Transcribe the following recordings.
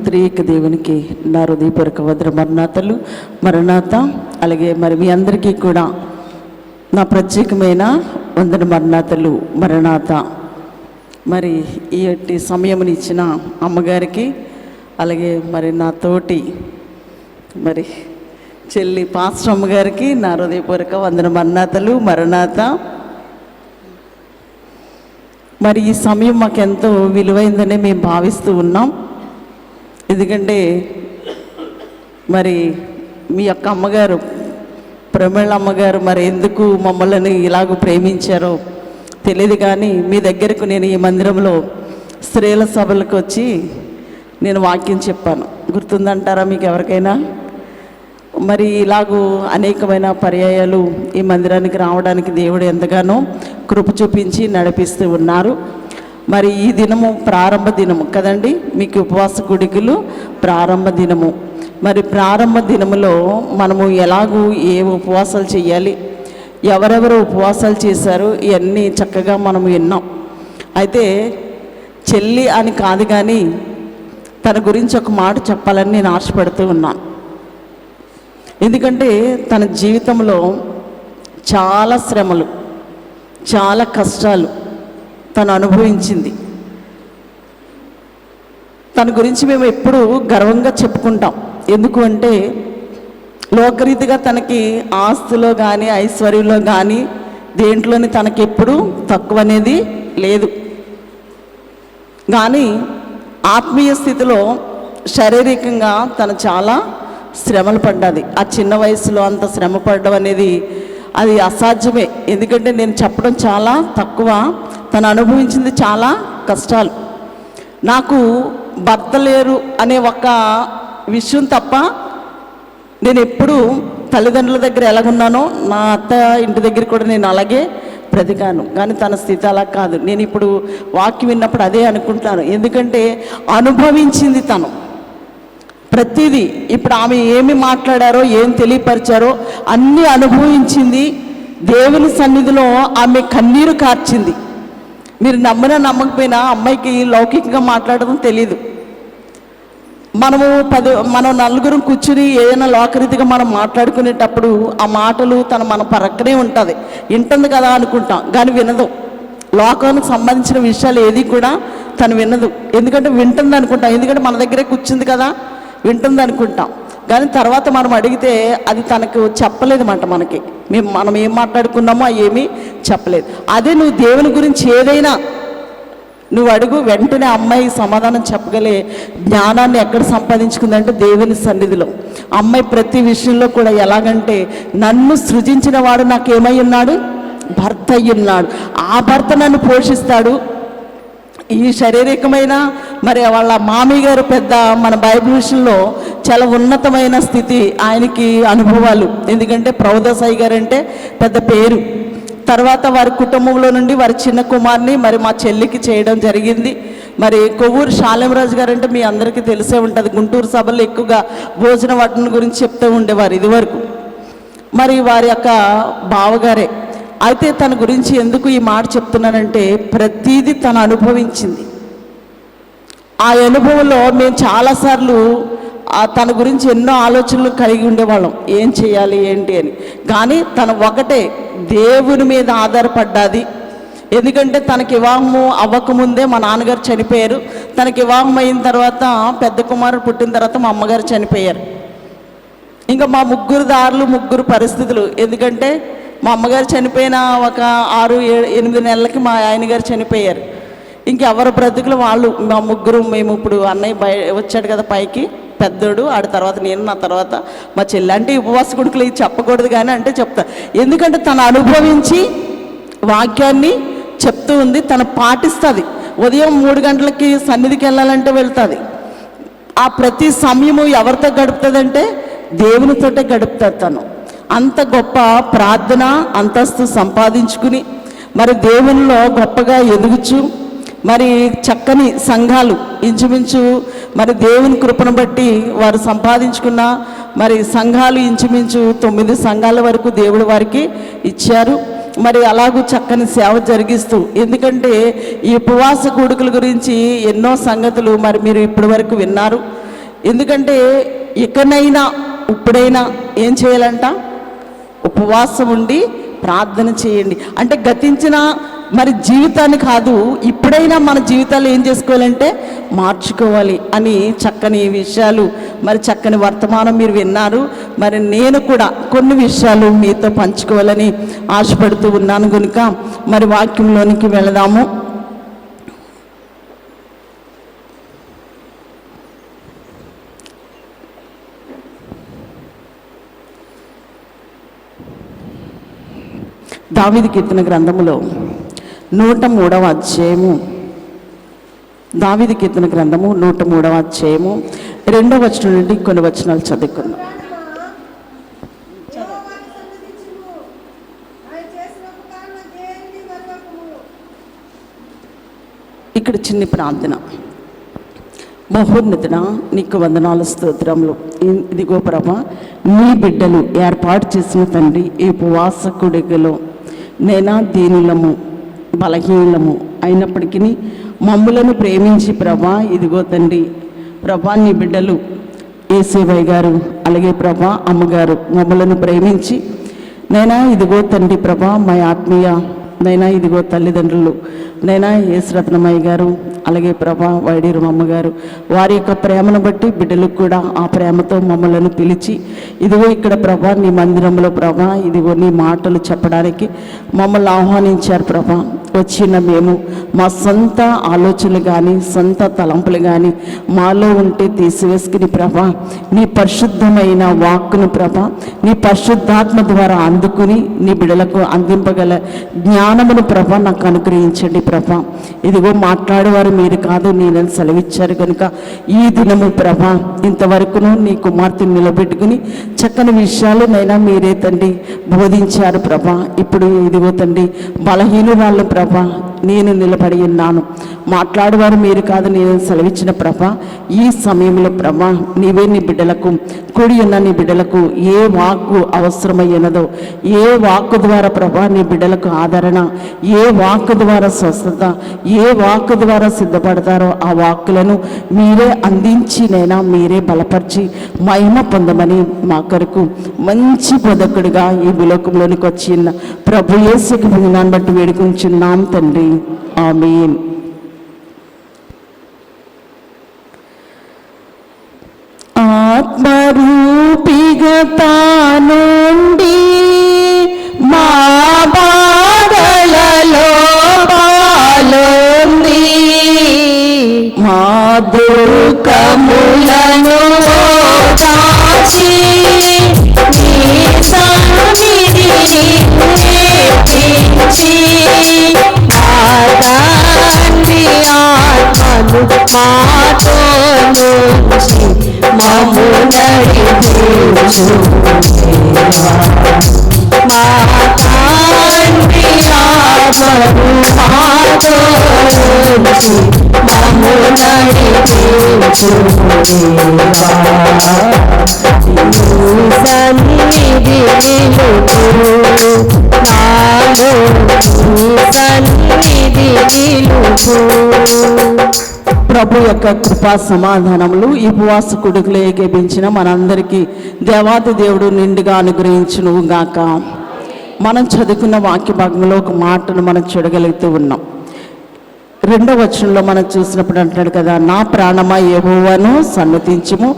త్రియేక దేవునికి నా హృదయపూర్వక వద్ర మరణాతలు మరణాత. అలాగే మరి మీ అందరికీ కూడా నా ప్రత్యేకమైన వందన మరణాతలు మరణాత. మరి ఈ సమయమునిచ్చిన అమ్మగారికి, అలాగే మరి నా తోటి మరి చెల్లి పాస్టర్ అమ్మగారికి నా హృదయపూర్వక వందన మరణాతలు మరణాత. మరి ఈ సమయం మాకెంతో విలువైందనే మేము భావిస్తూ ఉన్నాం. ఎందుకంటే మరి మీ యొక్క అమ్మగారు ప్రమీళ అమ్మగారు మరి ఎందుకు మమ్మల్ని ఇలాగ ప్రేమించారో తెలియదు, కానీ మీ దగ్గరకు నేను ఈ మందిరంలో స్త్రీల సభలకు వచ్చి నేను వాక్యం చెప్పాను. గుర్తుందంటారా మీకు ఎవరికైనా? మరి ఇలాగూ అనేకమైన పర్యాయాలు ఈ మందిరానికి రావడానికి దేవుడు ఎంతగానో కృప చూపించి నడిపిస్తూ ఉన్నారు. మరి ఈ దినము ప్రారంభ దినము కదండి, మీకు ఉపవాస కూడికలు ప్రారంభ దినము. మరి ప్రారంభ దినములో మనము ఎలాగూ ఏ ఉపవాసాలు చేయాలి, ఎవరెవరు ఉపవాసాలు చేశారు, ఇవన్నీ చక్కగా మనము విన్నాం. అయితే చెల్లి అని కాదు, కానీ తన గురించి ఒక మాట చెప్పాలని నేను ఆశపడుతూ ఉన్నాను. ఎందుకంటే తన జీవితంలో చాలా శ్రమలు, చాలా కష్టాలు తను అనుభవించింది. తన గురించి మేము ఎప్పుడూ గర్వంగా చెప్పుకుంటాం. ఎందుకు అంటే లోకరీతిగా తనకి ఆస్తులో కానీ ఐశ్వర్యంలో కానీ దేంట్లోని తనకి ఎప్పుడూ తక్కువ అనేది లేదు. కానీ ఆత్మీయ స్థితిలో శారీరకంగా తను చాలా శ్రమలు పడ్డది. ఆ చిన్న వయసులో అంత శ్రమ పడడం అనేది అది అసాధ్యమే. ఎందుకంటే నేను చెప్పడం చాలా తక్కువ. తను అనుభవించింది చాలా కష్టాలు. నాకు భర్త లేరు అనే ఒక విషయం తప్ప నేను ఎప్పుడూ తల్లిదండ్రుల దగ్గర ఎలాగున్నానో నా అత్త ఇంటి దగ్గర కూడా నేను అలాగే బ్రతికాను. కానీ తన స్థితి అలా కాదు. నేను ఇప్పుడు వాక్యం విన్నప్పుడు అదే అనుకుంటాను. ఎందుకంటే అనుభవించింది తను ప్రతిదీ. ఇప్పుడు ఆమె ఏమి మాట్లాడారో, ఏం తెలియపరిచారో అన్నీ అనుభవించింది. దేవుని సన్నిధిలో ఆమె కన్నీరు కార్చింది. మీరు నమ్మినా నమ్మకపోయినా అమ్మాయికి లౌకికంగా మాట్లాడడం తెలీదు. మనం నలుగురు కూర్చుని ఏదైనా లోకరీతిగా మనం మాట్లాడుకునేటప్పుడు ఆ మాటలు మన పక్కనే ఉంటుంది, వింటుంది కదా అనుకుంటాం, కానీ వినదు. లోకానికి సంబంధించిన విషయాలు ఏది కూడా తను వినదు. ఎందుకంటే వింటుంది అనుకుంటాం, ఎందుకంటే మన దగ్గరే కూర్చుంది కదా వింటుంది అనుకుంటాం. కానీ తర్వాత మనం అడిగితే అది తనకు చెప్పలేదన్నమాట. మనం ఏం మాట్లాడుకున్నామో ఏమీ చెప్పలేదు. అదే నువ్వు దేవుని గురించి ఏదైనా నువ్వు అడుగు, వెంటనే అమ్మాయి సమాధానం చెప్పగలే జ్ఞానాన్ని ఎక్కడ సంపాదించుకుందంటే దేవుని సన్నిధిలో. అమ్మాయి ప్రతి విషయంలో కూడా ఎలాగంటే, నన్ను సృజించిన వాడు నాకేమై ఉన్నాడు? భర్త అయి ఉన్నాడు. ఆ భర్త నన్ను పోషిస్తాడు. ఈ శారీరకమైన మరి వాళ్ళ మామయ్య గారు పెద్ద మన బైబిల్ విషయంలో చాలా ఉన్నతమైన స్థితి ఆయనకి అనుభవాలు. ఎందుకంటే ప్రౌదసాయి గారు అంటే పెద్ద పేరు. తర్వాత వారి కుటుంబంలో నుండి వారి చిన్న కుమార్ని మరి మా చెల్లికి చేయడం జరిగింది. మరి కొవ్వూరు శాలేమరాజు గారు అంటే మీ అందరికీ తెలిసే ఉంటుంది. గుంటూరు సభల్లో ఎక్కువగా భోజన వడ్డన గురించి చెప్తూ ఉండేవారు ఇదివరకు. మరి వారి యొక్క బావగారే. అయితే తన గురించి ఎందుకు ఈ మాట చెప్తున్నానంటే ప్రతీది తను అనుభవించింది. ఆ అనుభవంలో మేము చాలాసార్లు తన గురించి ఎన్నో ఆలోచనలు కలిగి ఉండేవాళ్ళం, ఏం చేయాలి ఏంటి అని. కానీ తను ఒకటే దేవుని మీద ఆధారపడ్డాది. ఎందుకంటే తనకి వివాహము అవ్వకముందే మా నాన్నగారు చనిపోయారు. తనకి వివాహం అయిన తర్వాత పెద్ద కుమారుడు పుట్టిన తర్వాత మా అమ్మగారు చనిపోయారు. ఇంకా మా ముగ్గురు పరిస్థితులు. ఎందుకంటే మా అమ్మగారు చనిపోయిన ఒక 6-8 నెలలకి మా ఆయన గారు చనిపోయారు. ఇంకెవరి బ్రతుకులు వాళ్ళు. మా ముగ్గురు మేము ఇప్పుడు అన్నయ్య వచ్చాడు కదా పైకి, పెద్దోడు, ఆడి తర్వాత నేను, నా తర్వాత మా చెల్లి. అంటే ఉపవాస కొడుకులు ఇది చెప్పకూడదు కానీ అంటే చెప్తా. ఎందుకంటే తను అనుభవించి వాక్యాన్ని చెప్తూ ఉంది. తను పాటిస్తుంది. ఉదయం 3 గంటలకి సన్నిధికి వెళ్ళాలంటే వెళ్తుంది. ఆ ప్రతి సమయము ఎవరితో గడుపుతుందంటే దేవునితోటే గడుపుతుంది. తను అంత గొప్ప ప్రార్థన అంతస్తు సంపాదించుకుని మరి దేవునిలో గొప్పగా ఎదుగుచు మరి చక్కని సంఘాలు ఇంచుమించు మరి దేవుని కృపను బట్టి వారు సంపాదించుకున్న మరి సంఘాలు ఇంచుమించు 9 సంఘాల వరకు దేవుడు వారికి ఇచ్చారు. మరి అలాగూ చక్కని సేవ జరిగిస్తూ, ఎందుకంటే ఈ ఉపవాస కూడికల గురించి ఎన్నో సంగతులు మరి మీరు ఇప్పటి వరకు విన్నారు. ఎందుకంటే ఇకనైనా ఇప్పుడైనా ఏం చేయాలంట? ఉపవాసం ఉండి ప్రార్థన చేయండి. అంటే గతించిన మరి జీవితాన్ని కాదు, ఇప్పుడైనా మన జీవితాలు ఏం చేసుకోవాలంటే మార్చుకోవాలి అని చక్కని విషయాలు, మరి చక్కని వర్తమానం మీరు విన్నారు. మరి నేను కూడా కొన్ని విషయాలు మీతో పంచుకోవాలని ఆశపడుతూ ఉన్నాను కనుక మరి వాక్యంలోనికి వెళదాము. దావీదు కీర్తన గ్రంథములో 103వ అధ్యాయము, దావీదు కీర్తన గ్రంథము 103వ అధ్యాయము 2వ వచనం నుండి కొన్ని వచనాలు చదువుకున్నాం. ఇక్కడ చిన్ని ప్రార్థన. మహోన్నతుడ, నీకు వందనాలు, స్తోత్రములు. ఇదిగో ప్రభా, నీ బిడ్డలు ఏర్పాటు చేసిన తండ్రి, ఈ ఉపవాస కూడికలో నేనా దీనులము, బలహీనము అయినప్పటికీ మమ్ములను ప్రేమించి ప్రభా, ఇదిగో తండ్రి ప్రభా, నీ బిడ్డలు యేసేవయ్య గారు అలాగే ప్రభా అమ్మగారు మమ్మలను ప్రేమించి నైనా ఇదిగో తండ్రి ప్రభా, మా ఆత్మీయ నైనా ఇదిగో తల్లిదండ్రులు నైనా యేసురత్నమయ్య గారు అలాగే ప్రభా వైడీరు అమ్మగారు, వారి యొక్క ప్రేమను బట్టి బిడ్డలకు కూడా ఆ ప్రేమతో మమ్మలను పిలిచి ఇదిగో ఇక్కడ ప్రభా నీ మందిరంలో ప్రభా ఇదిగో నీ మాటలు చెప్పడానికి మమ్మల్ని ఆహ్వానించారు ప్రభా. వచ్చిన మేము మా సొంత ఆలోచనలు కానీ సొంత తలంపులు కానీ మాలో ఉంటే తీసివేసుకుని ప్రభా, నీ పరిశుద్ధమైన వాక్కును ప్రభా, నీ పరిశుద్ధాత్మ ద్వారా అందుకుని నీ బిడ్డలకు అందింపగల జ్ఞానమును ప్రభా నాకు అనుగ్రహించండి ప్రభా. ఇదిగో మాట్లాడేవారు మీరు కాదు, నేను సెలవిచ్చారు కనుక ఈ దినము ప్రభా ఇంతవరకును నీ కుమార్తెను నిలబెట్టుకుని చక్కని విషయాలు నైనా మీరే తండ్రి బోధించారు ప్రభా. ఇప్పుడు ఇదిగో తండ్రి బలహీనురాళ్ళు ప్రభా నేను నిలబడి ఉన్నాను, మాట్లాడేవారు మీరు కాదు, నేను సెలవిచ్చిన ప్రభా. ఈ సమయంలో ప్రభా నీవే నీ బిడ్డలకు కూడి ఉన్న నీ బిడ్డలకు ఏ వాక్కు అవసరమయ్యినదో, ఏ వాక్కు ద్వారా ప్రభా నీ బిడ్డలకు ఆదరణ, ఏ వాక్కు ద్వారా స్వస్థత, ఏ వాక్కు ద్వారా సిద్ధపడతారో ఆ వాక్కులను మీరే అందించి నైనా మీరే బలపరిచి మహిమ పొందమని మా కొరకు మంచి బోధకుడిగా ఈ భూలోకంలోనికి వచ్చిన ప్రభు యేసుకి దాన్ని బట్టి వేడుకుంటున్నాం తండ్రి, ఆమేన్. ఆత్మరూపిగతానుండి మా బాధలలో పాలుంది, మా దుఃఖములను దాచి నీ సన్నిధిని నేర్పించి నా తండ్రి ఆత్మను మాతో నుంచి మమ్ము నడిపించు దేవా. మా తండ్రి ఆత్మను మాతో నుంచి మమ్ము నడిపించు దేవా. సన్నిధి నిలుపు నాలో, సన్నిధి నిలుపు. ప్రభు యొక్క కృపా సమాధానములు ఈ ఉపవాస కూడికలో ఏకీపించిన మనందరికీ దేవాది దేవుడు నిండుగా అనుగ్రహించును గాక. మనం చదువుకున్న వాక్య భాగంలో ఒక మాటను మనం చూడగలుగుతూ ఉన్నాం. 2వ వచనంలో మనం చూసినప్పుడు అంటాడు కదా, నా ప్రాణమా యెహోవాను సన్నతించుము,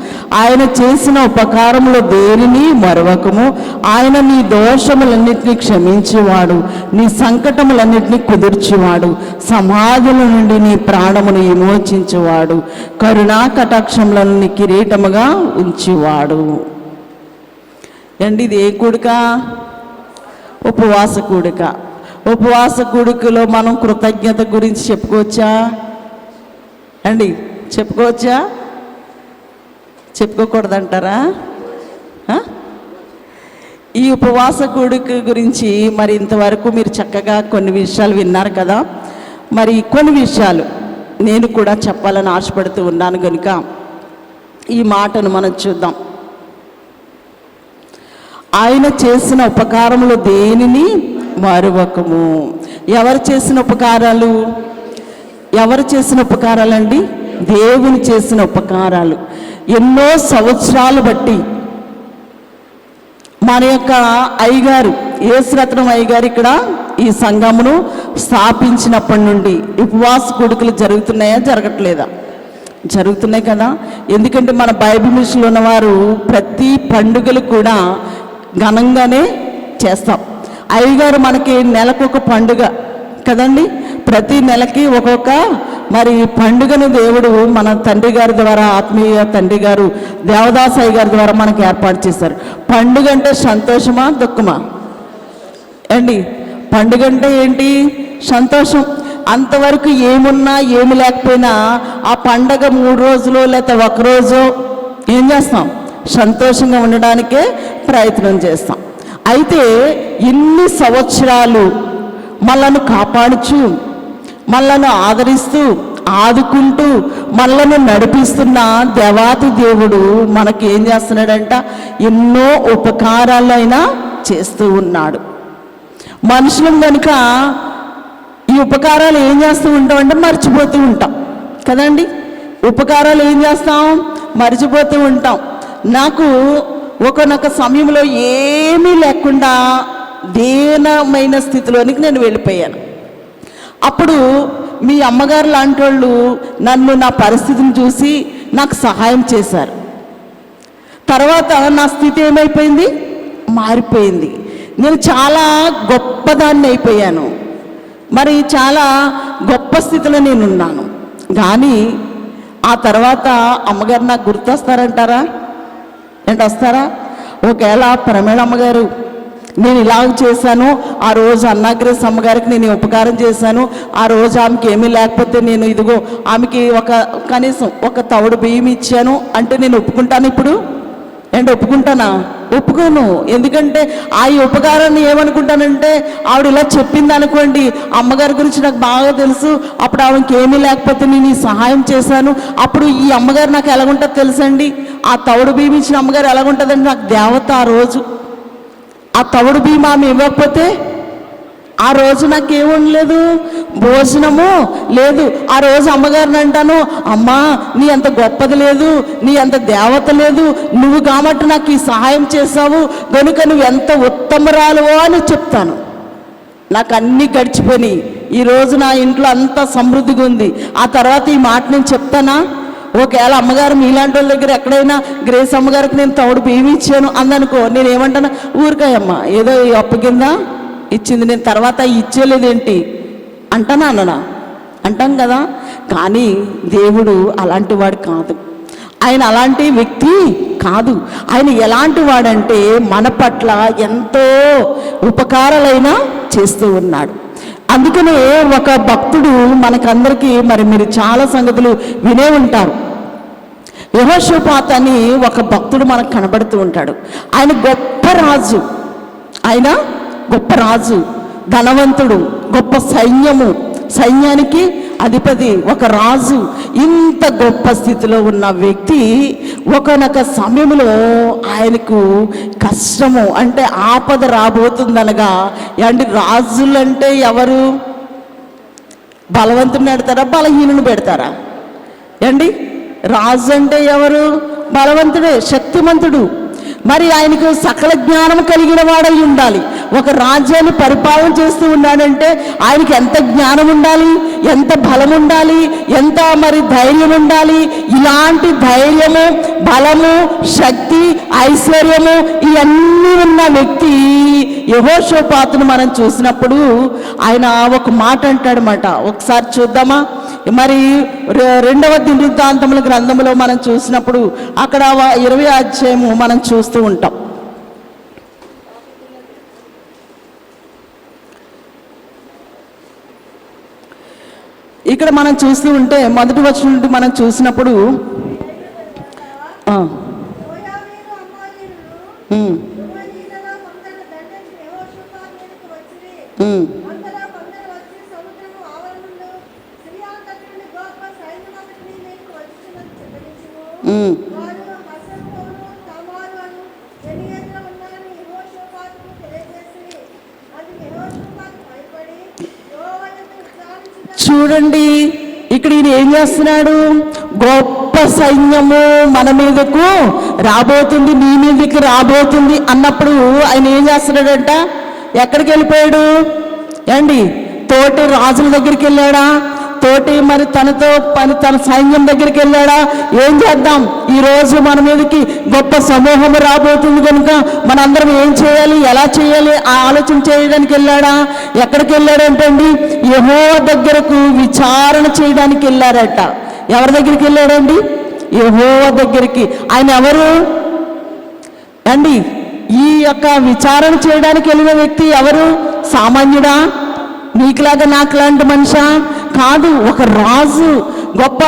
ఆయన చేసిన ఉపకారములు దేనిని మరవకము, ఆయన నీ దోషములన్నిటినీ క్షమించేవాడు, నీ సంకటములన్నిటినీ కుదుర్చేవాడు, సమాధుల నుండి నీ ప్రాణమును విమోచించేవాడు, కరుణా కటాక్షములను నీ కిరీటముగా ఉంచేవాడు. అండి ఇది ఏ కూడిక? ఉపవాస కూడిక. ఉపవాస కూడికలో మనం కృతజ్ఞత గురించి చెప్పుకోవచ్చా అండి? చెప్పుకోవచ్చా? చెప్పుకోకూడదంటారా? ఈ ఉపవాస కూడిక గురించి మరి ఇంతవరకు మీరు చక్కగా కొన్ని విషయాలు విన్నారు కదా. మరి కొన్ని విషయాలు నేను కూడా చెప్పాలని ఆశపడుతూ ఉన్నాను కనుక ఈ మాటను మనం చూద్దాం. ఆయన చేసిన ఉపకారములు దేనిని మరువకము. ఎవరు చేసిన ఉపకారాలు? ఎవరు చేసిన ఉపకారాలండి? దేవుని చేసిన ఉపకారాలు. ఎన్నో సంవత్సరాలు బట్టి మన యొక్క అయ్యగారు యేసురత్నం అయ్యగారు ఇక్కడ ఈ సంఘమును స్థాపించినప్పటి నుండి ఉపవాస కూడికలు జరుగుతున్నాయా, జరగట్లేదా? జరుగుతున్నాయి కదా. ఎందుకంటే మన బైబిల్ మిషన్లో ఉన్నవారు ప్రతి పండుగలు కూడా ఘనంగానే చేస్తాం. అయ్యగారు మనకి నెలకొక పండుగ కదండి, ప్రతి నెలకి ఒక్కొక్క మరి పండుగను దేవుడు మన తండ్రి గారి ద్వారా, ఆత్మీయ తండ్రి గారు దేవదాస్ అయ్య గారి ద్వారా మనకు ఏర్పాటు చేశారు. పండుగ అంటే సంతోషమా, దుఃఖమా అండి? పండుగ అంటే ఏంటి? సంతోషం. అంతవరకు ఏమున్నా ఏమి లేకపోయినా ఆ పండగ 3 రోజులు లేకపోతే 1 రోజు ఏం చేస్తాం? సంతోషంగా ఉండడానికే ప్రయత్నం చేస్తాం. అయితే ఇన్ని సంవత్సరాలు మనల్ని కాపాడుచు, మనల్ని ఆదరిస్తూ, ఆదుకుంటూ, మనల్ని నడిపిస్తున్న దేవాతి దేవుడు మనకి ఏం చేస్తున్నాడంట? ఎన్నో ఉపకారాలైనా చేస్తూ ఉన్నాడు. మనుషులం కనుక ఈ ఉపకారాలు ఏం చేస్తూ ఉంటాం అంటే మర్చిపోతూ ఉంటాం కదండి. ఉపకారాలు ఏం చేస్తాం? మర్చిపోతూ ఉంటాం. నాకు ఒకనొక సమయంలో ఏమీ లేకుండా దీనమైన స్థితిలోనికి నేను వెళ్ళిపోయాను. అప్పుడు మీ అమ్మగారు లాంటి వాళ్ళు నన్ను, నా పరిస్థితిని చూసి నాకు సహాయం చేశారు. తర్వాత నా స్థితి ఏమైపోయింది? మారిపోయింది. నేను చాలా గొప్పదాన్ని అయిపోయాను. మరి చాలా గొప్ప స్థితిలో నేనున్నాను. కానీ ఆ తర్వాత అమ్మగారు నాకు గుర్తొస్తారంటారా? ఏంటి వస్తారా? ఒకవేళ ప్రమేళ అమ్మగారు నేను ఇలాగ చేశాను, ఆ రోజు అన్నాగ్రేస్ అమ్మగారికి నేను ఉపకారం చేశాను, ఆ రోజు ఆమెకి ఏమీ లేకపోతే నేను ఇదిగో ఆమెకి కనీసం ఒక తవుడు బియ్యం ఇచ్చాను అంటే నేను ఒప్పుకుంటాను ఇప్పుడు? ఏంటి ఒప్పుకుంటానా? ఒప్పుకోను. ఎందుకంటే ఆ ఉపకారాన్ని ఏమనుకుంటానంటే, ఆవిడ ఇలా చెప్పింది అనుకోండి, అమ్మగారి గురించి నాకు బాగా తెలుసు, అప్పుడు ఆమెకి ఏమీ లేకపోతే నేను ఈ సహాయం చేశాను, అప్పుడు ఈ అమ్మగారు నాకు ఎలాగుంటుందో తెలుసండి, ఆ తవుడు బియ్యం ఇచ్చిన అమ్మగారు ఎలాగుంటుందండి నాకు దేవత. ఆ రోజు ఆ తవుడు బియ్యం ఆమె ఇవ్వకపోతే ఆ రోజు నాకేముండలేదు, భోజనము లేదు. ఆ రోజు అమ్మగారిని అంటాను, అమ్మా నీ అంత గొప్పది లేదు, నీ అంత దేవత లేదు, నువ్వు కాబట్టి నాకు ఈ సహాయం చేసావు కనుక నువ్వు ఎంత ఉత్తమరాలువో అని చెప్తాను. నాకు అన్నీ గడిచిపోయి ఈరోజు నా ఇంట్లో అంత సమృద్ధిగా ఉంది. ఆ తర్వాత ఈ మాట నేను చెప్తానా? ఒకవేళ అమ్మగారు మీలాంటి వాళ్ళ దగ్గర ఎక్కడైనా గ్రేస్ అమ్మగారికి నేను తవుడు బియ్యం ఇచ్చాను అందనుకో, నేను ఏమంటాను? ఊరికాయమ్మ ఏదో ఈ అప్పు కింద ఇచ్చింది, నేను తర్వాత ఇచ్చేలేదేంటి అంటానా? అన్ననా? అంటాం కదా. కానీ దేవుడు అలాంటి వాడు కాదు. ఆయన అలాంటి వ్యక్తి కాదు. ఆయన ఎలాంటి వాడంటే మన పట్ల ఎంతో ఉపకారాలైనా చేస్తూ ఉన్నాడు. అందుకనే ఒక భక్తుడు మనకందరికీ, మరి మీరు చాలా సంగతులు వినే ఉంటారు, యెహోషాపాతు అని ఒక భక్తుడు మనకు కనబడుతూ ఉంటాడు. ఆయన గొప్ప రాజు, ఆయన గొప్ప రాజు, ధనవంతుడు, గొప్ప సైన్యానికి అధిపతి, ఒక రాజు. ఇంత గొప్ప స్థితిలో ఉన్న వ్యక్తి ఒకనొక సమయంలో ఆయనకు కష్టము అంటే ఆపద రాబోతుందనగా, అంటే రాజులంటే ఎవరు? బలవంతుని పెడతారా, బలహీనుని పెడతారా అండి? రాజు అంటే ఎవరు? బలవంతుడే, శక్తిమంతుడు. మరి ఆయనకు సకల జ్ఞానం కలిగిన వాడై ఉండాలి. ఒక రాజ్యాన్ని పరిపాలన చేస్తూ ఉన్నాడంటే ఆయనకి ఎంత జ్ఞానం ఉండాలి, ఎంత బలం ఉండాలి, ఎంత మరి ధైర్యం ఉండాలి. ఇలాంటి ధైర్యము, బలము, శక్తి, ఐశ్వర్యము ఇవన్నీ ఉన్న వ్యక్తి యెహోషాపాతును మనం చూసినప్పుడు ఆయన ఒక మాట అంటాడనమాట. ఒకసారి చూద్దామా? మరి 2వ దినవృత్తాంతముల గ్రంథంలో మనం చూసినప్పుడు అక్కడ 20వ అధ్యాయము మనం చూస్తూ ఉంటాం. ఇక్కడ మనం చూస్తూ ఉంటే మొదటి వచనం నుండి మనం చూసినప్పుడు చూడండి ఇక్కడ ఈయన ఏం చేస్తున్నాడు? గొప్ప గొప్ప సైన్యము మన మీదకు రాబోతుంది, నీ మీదకి రాబోతుంది అన్నప్పుడు ఆయన ఏం చేస్తున్నాడంట? ఎక్కడికి వెళ్ళిపోయాడు అండి? తోటి రాజుల దగ్గరికి వెళ్ళాడా? తోటి మరి తన సైన్యం దగ్గరికి వెళ్ళాడా? ఏం చేద్దాం, ఈరోజు మన మీదకి గొప్ప సమూహము రాబోతుంది కనుక మనందరం ఏం చేయాలి, ఎలా చేయాలి ఆ ఆలోచన చేయడానికి వెళ్ళాడా? ఎక్కడికి వెళ్ళాడంటండి? యెహోవా దగ్గరకు విచారణ చేయడానికి వెళ్ళారట. ఎవరి దగ్గరికి వెళ్ళాడండి? యెహోవా దగ్గరికి. ఆయన ఎవరు అండి? ఈ యొక్క విచారణ చేయడానికి వెళ్ళిన వ్యక్తి ఎవరు? సామాన్యుడా? నీకులాగా నాకులాంటి మనిషా? కాదు, ఒక రాజు, గొప్ప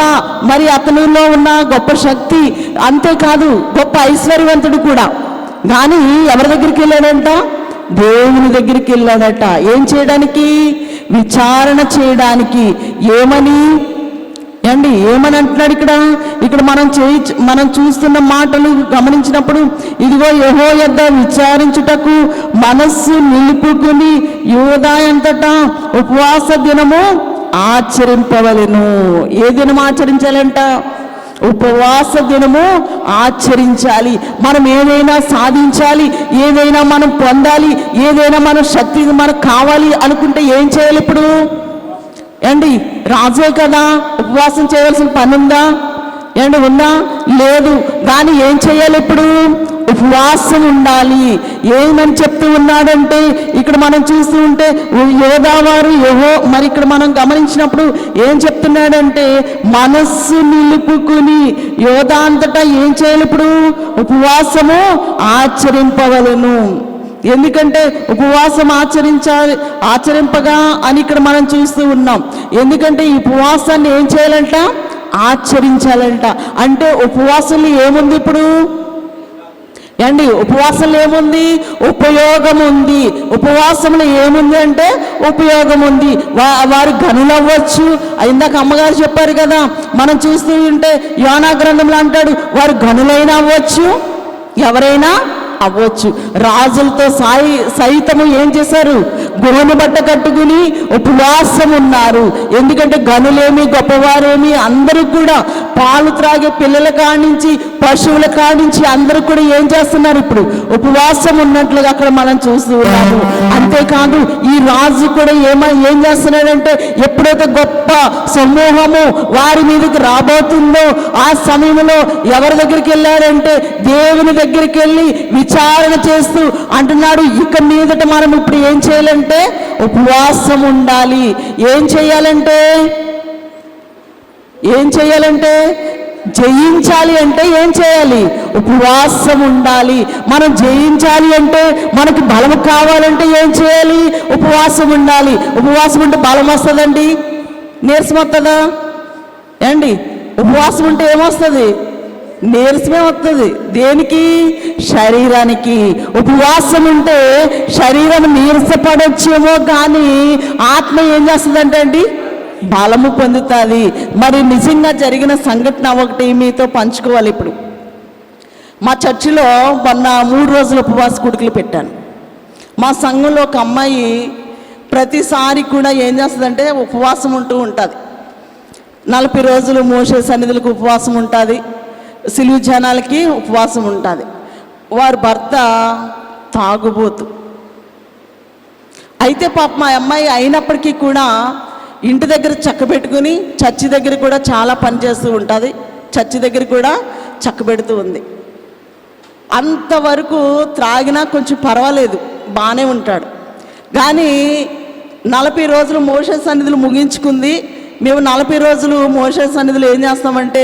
మరి అతనిలో ఉన్న గొప్ప శక్తి, అంతేకాదు గొప్ప ఐశ్వర్యవంతుడు కూడా. కానీ ఎవరి దగ్గరికి వెళ్ళాడంట? దేవుని దగ్గరికి వెళ్ళాడట. ఏం చేయడానికి? విచారణ చేయడానికి. ఏమని అంటున్నాడు ఇక్కడ మనం చూస్తున్న మాటలు గమనించినప్పుడు, ఇదిగో యెహోవా యొద్ద విచారించుటకు మనస్సు నిలుపుకుని యూదా అంతటా ఉపవాస దినము ఆచరింపవలెను. ఏ దినం ఆచరించాలంట? ఉపవాస దినము ఆచరించాలి. మనం ఏదైనా సాధించాలి, ఏదైనా మనం పొందాలి, ఏదైనా మన శక్తి మనకు కావాలి అనుకుంటే ఏం చేయాలి? ఇప్పుడు రాజే కదా, ఉపవాసం చేయవలసిన పని ఉందా? ఉందా? లేదు. కానీ ఏం చేయాలి? ఇప్పుడు ఉపవాసం ఉండాలి. ఏమని చెప్తూ ఉన్నాడంటే, ఇక్కడ మనం చూస్తూ ఉంటే యోధావారు మరి ఇక్కడ మనం గమనించినప్పుడు ఏం చెప్తున్నాడంటే, మనస్సు నిలుపుకుని యోధా అంతటా ఏం చేయాలి? ఇప్పుడు ఉపవాసము ఆచరింపవలెను. ఎందుకంటే ఉపవాసం ఆచరింపగా అని ఇక్కడ మనం చూస్తూ ఉన్నాం. ఎందుకంటే ఈ ఉపవాసాన్ని ఏం చేయాలంట? ఆచరించాలంట. అంటే ఉపవాసంలో ఏముంది ఇప్పుడు ఉపవాసంలో ఏముంది? ఉపయోగం ఉంది. ఉపవాసంలో ఏముంది అంటే ఉపయోగం ఉంది. వారు గనులవ్వచ్చు. ఇందాక అమ్మగారు చెప్పారు కదా, మనం చూస్తూ ఉంటే యోనా గ్రంథంలో అంటాడు, వారు గనులైనా అవ్వచ్చు, ఎవరైనా అవ్వచ్చు. రాజులతో సైతము ఏం చేశారు? గోనె బట్ట కట్టుకుని ఉపవాసం ఉన్నారు. ఎందుకంటే గనులేమి గొప్పవారేమి అందరూ కూడా, పాలు త్రాగే పిల్లల కానించి పశువుల కానించి అందరూ కూడా ఏం చేస్తున్నారు? ఇప్పుడు ఉపవాసం ఉన్నట్లుగా అక్కడ మనం చూస్తూ ఉన్నాము. అంతేకాదు ఈ రాజు కూడా ఏం చేస్తున్నాడంటే, ఎప్పుడైతే గొప్ప సమూహము వారి మీదకి రాబోతుందో ఆ సమయంలో ఎవరి దగ్గరికి వెళ్ళాడంటే దేవుని దగ్గరికి వెళ్ళి విచారణ చేస్తూ అంటున్నాడు, ఇక మీదట మనం ఇప్పుడు ఏం చేయాలంటే ఉపవాసం ఉండాలి. ఏం చేయాలంటే జయించాలి అంటే ఏం చేయాలి? ఉపవాసం ఉండాలి. మనం జయించాలి అంటే, మనకు బలం కావాలంటే ఏం చేయాలి? ఉపవాసం ఉండాలి. ఉపవాసం ఉంటే బలం వస్తుందండి? నీరసం వస్తుందా ఉపవాసం ఉంటే ఏమొస్తుంది? నీరసమే వస్తుంది. దేనికి? శరీరానికి. ఉపవాసం ఉంటే శరీరం నీరసపడొచ్చేమో, కానీ ఆత్మ ఏం చేస్తుందంటే బలము పొందుతుంది. మరి నిజంగా జరిగిన సంఘటన ఒకటి మీతో పంచుకోవాలి. ఇప్పుడు మా చర్చిలో మొన్న 3 రోజుల ఉపవాస కూడికలు పెట్టాను. మా సంఘంలో ఒక అమ్మాయి ప్రతిసారి కూడా ఏం చేస్తుందంటే ఉపవాసం ఉంటూ ఉంటుంది. 40 రోజులు మోషే సన్నిధులకు ఉపవాసం ఉంటుంది, సిలువ జనాలకి ఉపవాసం ఉంటుంది. వారి భర్త తాగుబోతు. అయితే పాప మా అమ్మాయి అయినప్పటికీ కూడా ఇంటి దగ్గర చక్కబెట్టుకుని చర్చి దగ్గర కూడా చాలా పని చేస్తూ ఉంటుంది. చర్చి దగ్గర కూడా చక్కబెడుతూ ఉంది. అంతవరకు త్రాగినా కొంచెం పర్వాలేదు, బాగానే ఉంటాడు. కానీ 40 రోజులు మోషే సన్నిధులు ముగించుకుంది. మేము 40 రోజులు మోషే సన్నిధులు ఏం చేస్తామంటే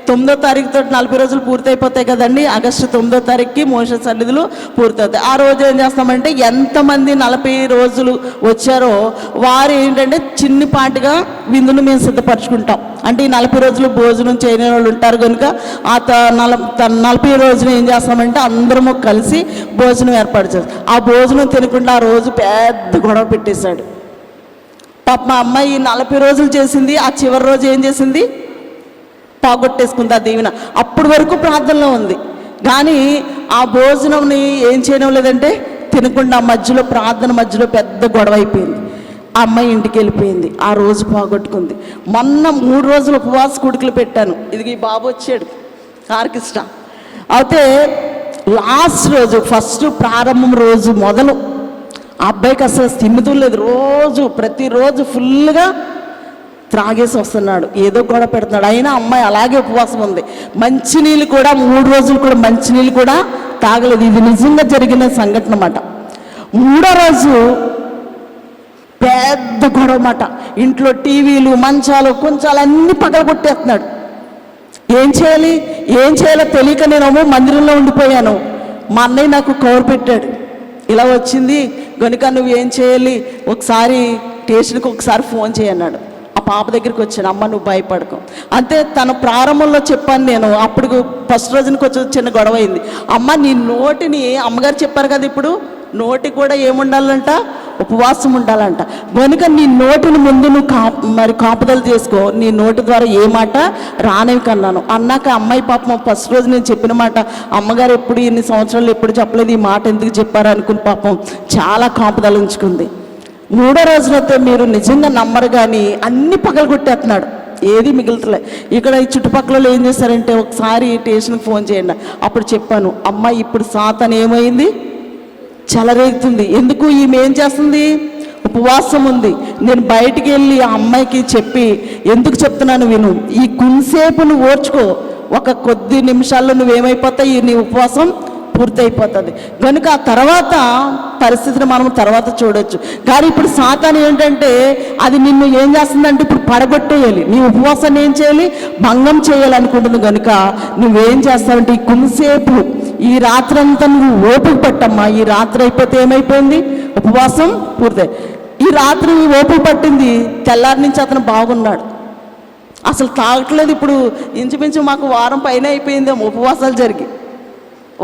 9వ తారీఖుతో 40 రోజులు పూర్తయిపోతాయి కదండి. ఆగస్టు 9వ తారీఖుకి మోషే సన్నిధులు పూర్తవుతాయి. ఆ రోజు ఏం చేస్తామంటే ఎంతమంది 40 రోజులు వచ్చారో వారు ఏంటంటే చిన్నపాటిగా విందును మేము సిద్ధపరచుకుంటాం. అంటే ఈ 40 రోజులు భోజనం చేయని వాళ్ళు ఉంటారు కనుక ఆ 40 రోజులు ఏం చేస్తామంటే అందరము కలిసి భోజనం ఏర్పాటు చేస్తాం. ఆ భోజనం తినకుండా ఆ రోజు పెద్ద గొడవ పెట్టేశాడు. పాప మా అమ్మాయి 40 రోజులు చేసింది, ఆ చివరి రోజు ఏం చేసింది? పోగొట్టేసుకుంది ఆ దీవెన. అప్పటి వరకు ప్రార్థనలో ఉంది, కానీ ఆ భోజనంని ఏం చేయడం లేదంటే తినకుండా మధ్యలో ప్రార్థన మధ్యలో పెద్ద గొడవ అయిపోయింది. ఆ అమ్మాయి ఇంటికి వెళ్ళిపోయింది. ఆ రోజు పోగొట్టుకుంది. మొన్న 3 రోజులు ఉపవాస కుడుకులు పెట్టాను. ఇది ఈ బాబు వచ్చాడు ఆర్కెస్ట్రా. అయితే లాస్ట్ రోజు ఫస్ట్ ప్రారంభం రోజు మొదలు ఆ అబ్బాయికి అసలు స్థిమితం లేదు. ప్రతిరోజు ఫుల్గా త్రాగేసి వస్తున్నాడు, ఏదో గొడవ పెడుతున్నాడు. అయినా అమ్మాయి అలాగే ఉపవాసం ఉంది. మంచినీళ్ళు కూడా 3 రోజులు కూడా మంచినీళ్ళు కూడా తాగలేదు. ఇది నిజంగా జరిగిన సంఘటన అన్నమాట. 3వ రోజు పెద్ద గొడవ మాట. ఇంట్లో టీవీలు, మంచాలు, కొంచాలు అన్నీ పగలగొట్టేస్తున్నాడు. ఏం చేయాలో తెలియక నేను మందిరంలో ఉండిపోయాను. మా అన్నయ్య నాకు కవర్ పెట్టాడు, ఇలా వచ్చింది కనుక నువ్వు ఏం చేయాలి, ఒకసారి స్టేషన్కి ఒకసారి ఫోన్ చేయన్నాడు. ఆ పాప దగ్గరికి వచ్చాను. అమ్మ నువ్వు భయపడకు అంతే. తన ప్రారంభంలో చెప్పాను నేను. అప్పుడు ఫస్ట్ రోజునికి వచ్చి చిన్న గొడవ అయింది. అమ్మ నీ నోటిని, అమ్మగారు చెప్పారు కదా, ఇప్పుడు నోటికి కూడా ఏముండాలంట, ఉపవాసం ఉండాలంట. కనుక నీ నోటిని ముందు నువ్వు కాపుదల చేసుకో, నీ నోటి ద్వారా ఏ మాట రానివి కన్నాను అన్నాక అమ్మాయి పాపం ఫస్ట్ రోజు నేను చెప్పిన మాట అమ్మగారు ఎప్పుడు ఇన్ని సంవత్సరాలు ఎప్పుడు చెప్పలేదు, ఈ మాట ఎందుకు చెప్పారు అనుకుని పాపం చాలా కాపుదల ఉంచుకుంది. 3వ రోజులైతే మీరు నిజంగా నమ్మరు కానీ అన్ని పగలగొట్టేస్తున్నాడు, ఏది మిగులుతలే. ఇక్కడ ఈ చుట్టుపక్కల ఏం చేశారంటే ఒకసారి స్టేషన్కి ఫోన్ చేయండి. అప్పుడు చెప్పాను, అమ్మాయి ఇప్పుడు సాతాను ఏమైంది, చెలరేగుతుంది. ఎందుకు, ఈమె ఏం చేస్తుంది, ఉపవాసం ఉంది. నేను బయటికి వెళ్ళి ఆ అమ్మాయికి చెప్పి, ఎందుకు చెప్తున్నాను విను, ఈ కొంతసేపు నువ్వు ఓర్చుకో, ఒక కొద్ది నిమిషాల్లో నువ్వేమైపోతాయి, నీ ఉపవాసం పూర్తయిపోతుంది. కనుక ఆ తర్వాత పరిస్థితిని మనం తర్వాత చూడొచ్చు. కానీ ఇప్పుడు సాతాను ఏంటంటే అది నిన్ను ఏం చేస్తుందంటే ఇప్పుడు పడగొట్టేయాలి, నీ ఉపవాసాన్ని ఏం చేయాలి, భంగం చేయాలనుకుంటుంది. కనుక నువ్వేం చేస్తావంటే ఈ కొంతసేపు ఈ రాత్రి అంతా నువ్వు ఓపిక పట్టమ్మా. ఈ రాత్రి అయిపోతే ఏమైపోయింది, ఉపవాసం పూర్తయి. ఈ రాత్రి ఓపిక పట్టింది, తెల్లారి నుంచి అతను బాగున్నాడు, అసలు తాగట్లేదు. ఇప్పుడు ఇంచుమించు మాకు వారం పైన అయిపోయిందేమో ఉపవాసాలు జరిగి,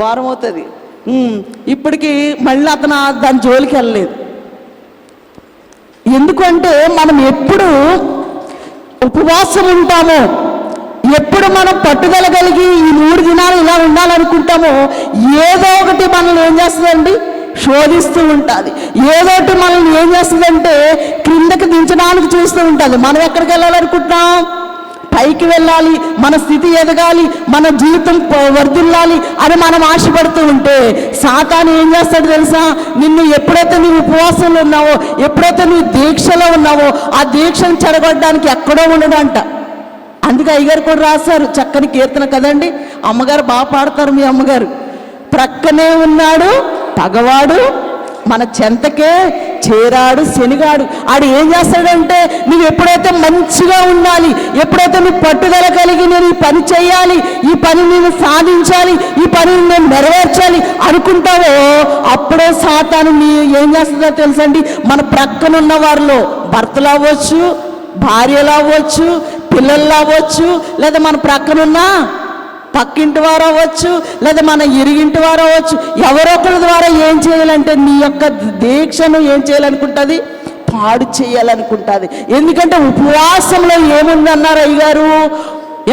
వారం అవుతుంది. ఇప్పటికి మళ్ళీ అతను దాని జోలికి వెళ్ళలేదు. ఎందుకంటే మనం ఎప్పుడు ఉపవాసం ఉంటామో, ఎప్పుడు మనం పట్టుదల కలిగి ఈ 3 దినాలు ఇలా ఉండాలనుకుంటామో ఏదో ఒకటి మనల్ని ఏం చేస్తుందండి, శోధిస్తూ ఉంటుంది. ఏదో ఒకటి మనల్ని ఏం చేస్తుందంటే క్రిందకి దించడానికి చూస్తూ ఉంటుంది. మనం ఎక్కడికి వెళ్ళాలనుకుంటున్నాం, పైకి వెళ్ళాలి, మన స్థితి ఎదగాలి, మన జీవితం వర్ధిల్లాలి అని మనం ఆశపడుతూ ఉంటే సాతాను ఏం చేస్తాడు తెలుసా, నిన్ను ఎప్పుడైతే నువ్వు ఉపవాసంలో ఉన్నావో, ఎప్పుడైతే నువ్వు దీక్షలో ఉన్నావో ఆ దీక్షను చెడగొట్టడానికి ఎక్కడో ఉండడంట. అందుకే అయ్యగారు కూడా రాశారు చక్కని కీర్తన కదండి. అమ్మగారు బాగా పాడతారు, మీ అమ్మగారు. ప్రక్కనే ఉన్నాడు పగవాడు, మన చెంతకే చేరాడు శనిగాడు. ఆడు ఏం చేస్తాడంటే నువ్వు ఎప్పుడైతే మంచిగా ఉండాలి, ఎప్పుడైతే నువ్వు పట్టుదల కలిగి నేను ఈ పని చేయాలి, ఈ పని నేను సాధించాలి, ఈ పనిని నేను నెరవేర్చాలి అనుకుంటావో అప్పుడే సాతాను నీ ఏం చేస్తుందో తెలుసండి, మన ప్రక్కన ఉన్న వారిలో భర్తలు అవ్వచ్చు, భార్యలు అవ్వచ్చు, పిల్లలు అవ్వచ్చు, లేదా మన ప్రక్కనున్న పక్కింటి వారు అవ్వచ్చు, లేదా మన ఇరిగింటి వారు అవ్వచ్చు, ఎవరొకరి ద్వారా ఏం చేయాలంటే నీ యొక్క దీక్షను ఏం చేయాలనుకుంటుంది, పాడు చేయాలనుకుంటుంది. ఎందుకంటే ఉపవాసంలో ఏముంది అన్నారు అయ్యగారు